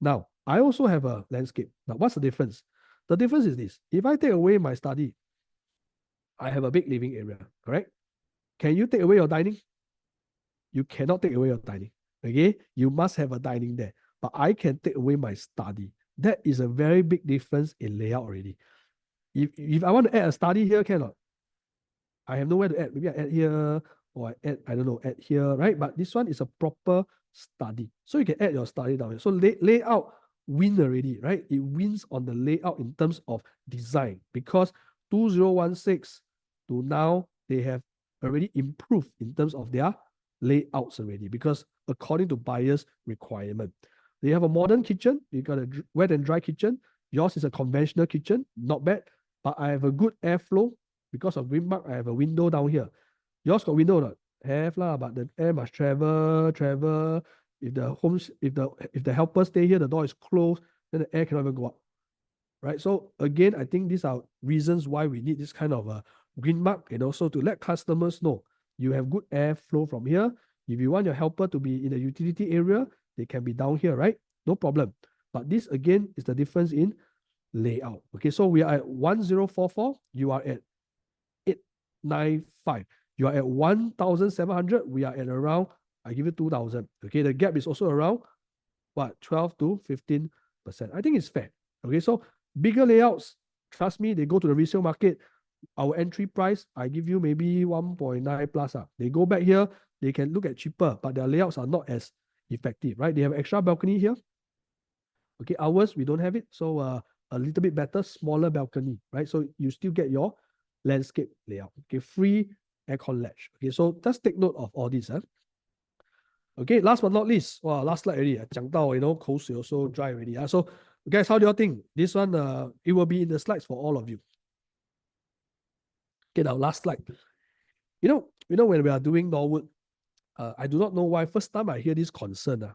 Now, I also have a landscape. Now, what's the difference? The difference is this. If I take away my study, I have a big living area, correct? Can you take away your dining? You cannot take away your dining. Okay, you must have a dining there. But I can take away my study. That is a very big difference in layout already. If I want to add a study here, cannot. I have nowhere to add. Maybe I add here, or I add, I don't know, add here, right? But this one is a proper study. So you can add your study down here. So layout win already, right? It wins on the layout in terms of design, because 2016 to now, they have already improved in terms of their layouts already, because according to buyers' requirement. They have a modern kitchen. You got a wet and dry kitchen. Yours is a conventional kitchen, not bad. But I have a good airflow because of windmark. I have a window down here. Yours got window or not? Have lah, but the air must travel. If the helpers stay here, the door is closed, then the air cannot even go up. Right. So again, I think these are reasons why we need this kind of a green mark, and also to let customers know you have good airflow from here. If you want your helper to be in the utility area, they can be down here, right? No problem. But this again is the difference in layout. Okay, so we are at 1044, you are at 895. You are at 1,700, we are at around, I give you 2,000. Okay, the gap is also around what, 12 to 15%. I think it's fair. Okay, so bigger layouts, trust me, they go to the resale market. Our entry price, I give you maybe 1.9 plus. They go back here, they can look at cheaper, but their layouts are not as effective, right? They have extra balcony here. Okay, ours, we don't have it. So a little bit better, smaller balcony, right? So you still get your landscape layout. Okay, free aircon ledge. Okay, so just take note of all this. Okay, last but not least, wow, last slide already. 讲到,口水 also dry already. So guys, how do you think? This one, it will be in the slides for all of you. Okay, now last slide. You know when we are doing Norwood, I do not know why. First time I hear this concern.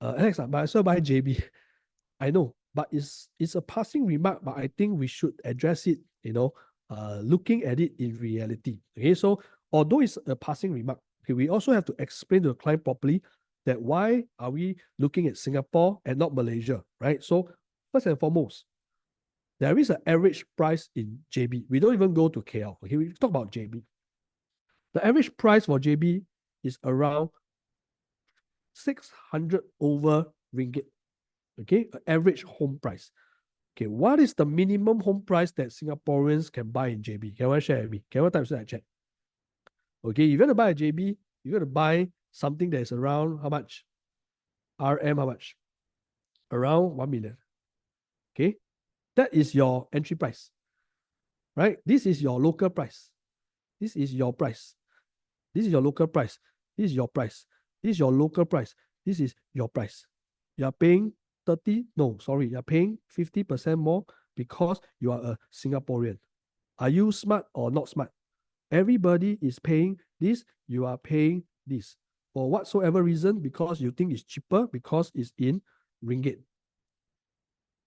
Alex, but I still buy JB. I know, but it's a passing remark, but I think we should address it, looking at it in reality. Okay, so although it's a passing remark, okay, we also have to explain to the client properly that why are we looking at Singapore and not Malaysia, right? So first and foremost, there is an average price in JB. We don't even go to KL. Okay, we talk about JB. The average price for JB is around 600 over ringgit. Okay, average home price. Okay, what is the minimum home price that Singaporeans can buy in JB? Can I share with me? Can I type in the chat? Okay, if you're going to buy a JB, you're going to buy something that is around how much? RM, how much? Around 1 million. Okay, that is your entry price, right? This is your local price. This is your price. This is your local price. This is your price. This is your local price. This is your price. You are paying 30, no, sorry, you're paying 50% more because you are a Singaporean. Are you smart or not smart? Everybody is paying this, you are paying this. For whatsoever reason, because you think it's cheaper, because it's in ringgit.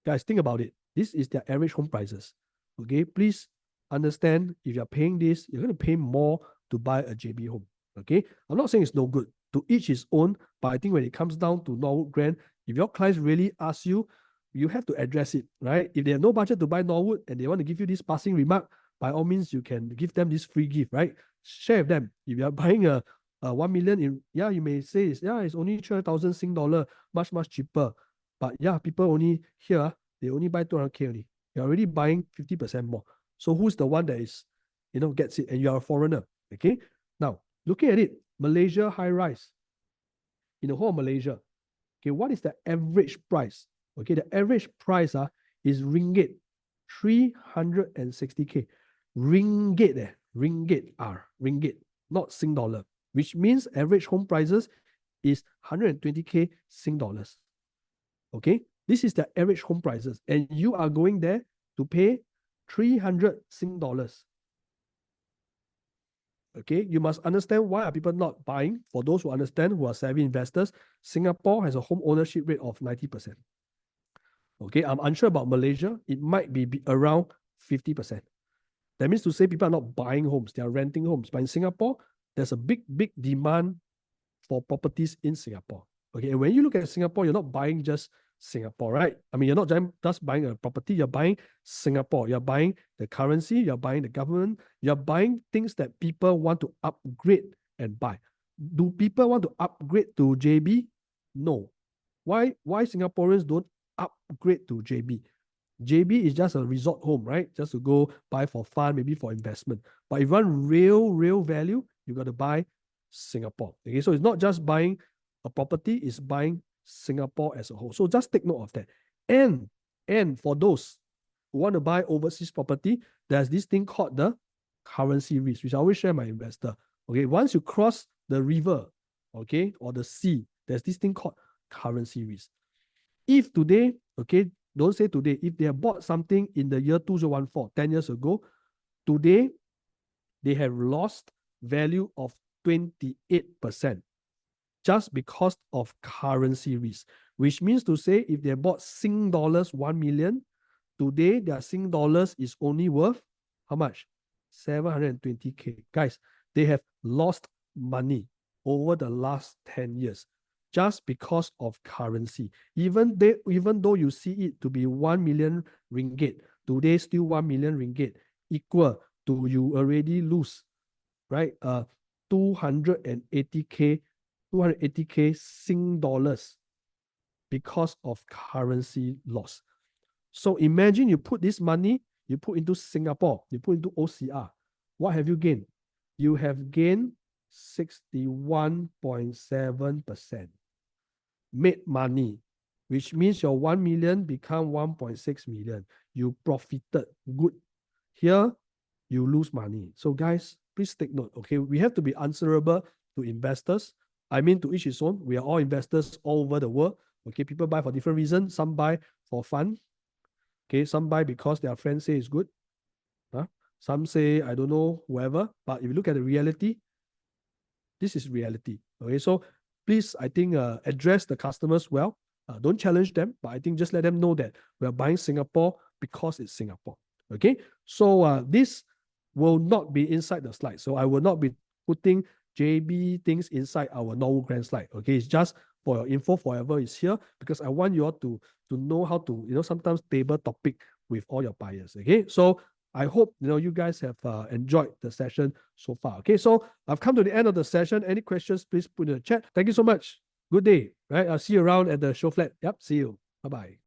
Guys, think about it. This is their average home prices. Okay, please understand, if you're paying this, you're going to pay more to buy a JB home. Okay, I'm not saying it's no good. To each his own, but I think when it comes down to Norwood Grand, if your clients really ask you, you have to address it, right? If they have no budget to buy Norwood and they want to give you this passing remark, by all means, you can give them this free gift, right? Share with them. If you are buying a 1 million, you may say, it's only 300,000 Sing dollar, much, much cheaper. But yeah, people only here, they only buy 200K only. You're already buying 50% more. So who's the one that is, gets it, and you are a foreigner, okay? Now, looking at it, Malaysia high rise. In the whole of Malaysia, okay, what is the average price? Okay, the average price is ringgit, 360K. Ringgit, ringgit, not Sing dollar, which means average home prices is 120K Sing dollars. Okay, this is the average home prices, and you are going there to pay 300 Sing dollars. Okay, you must understand why are people not buying. For those who understand, who are savvy investors, Singapore has a home ownership rate of 90%. Okay, I'm unsure about Malaysia. It might be around 50%. That means to say people are not buying homes, they are renting homes. But in Singapore, there's a big demand for properties in Singapore. Okay, and when you look at Singapore, you're not buying just Singapore, right? I mean, you're not just buying a property, you're buying Singapore, you're buying the currency, you're buying the government, you're buying things that people want to upgrade and buy. Do people want to upgrade to JB? No. Why Singaporeans don't upgrade to JB? JB is just a resort home, right? Just to go buy for fun, maybe for investment. But if you want real value, you got to buy Singapore. Okay, so it's not just buying a property, it's buying Singapore as a whole. So just take note of that. And for those who want to buy overseas property, there's this thing called the currency risk, which I always share my investor. Okay, once you cross the river, okay, or the sea, there's this thing called currency risk. If today, okay, don't say today, if they have bought something in the year 2014, 10 years ago, today they have lost value of 28% just because of currency risk, which means to say if they bought Sing dollars 1 million, today their Sing dollars is only worth how much? 720K. Guys, they have lost money over the last 10 years just because of currency. Even though you see it to be 1 million ringgit, today still 1 million ringgit equal to you already lose, right? 280K Sing dollars because of currency loss. So imagine you put this money, you put into Singapore, you put into OCR. What have you gained? You have gained 61.7%. Made money, which means your 1 million become 1.6 million. You profited. Good. Here, you lose money. So guys, please take note. Okay, we have to be answerable to investors. I mean, to each his own. We are all investors all over the world. Okay, people buy for different reasons. Some buy for fun. Okay, some buy because their friends say it's good. Some say, I don't know, whoever. But if you look at the reality, this is reality. Okay, so please, I think, address the customers well. Don't challenge them, but I think just let them know that we are buying Singapore because it's Singapore. Okay, so this will not be inside the slide. So I will not be putting JB things inside our Norwood Grand slide. Okay, it's just for your info forever is here because I want you all to know how to, sometimes table topic with all your buyers. Okay, so I hope you guys have enjoyed the session so far. Okay, so I've come to the end of the session. Any questions, please put in the chat. Thank you so much. Good day. Right, I'll see you around at the show flat. Yep, see you. Bye-bye.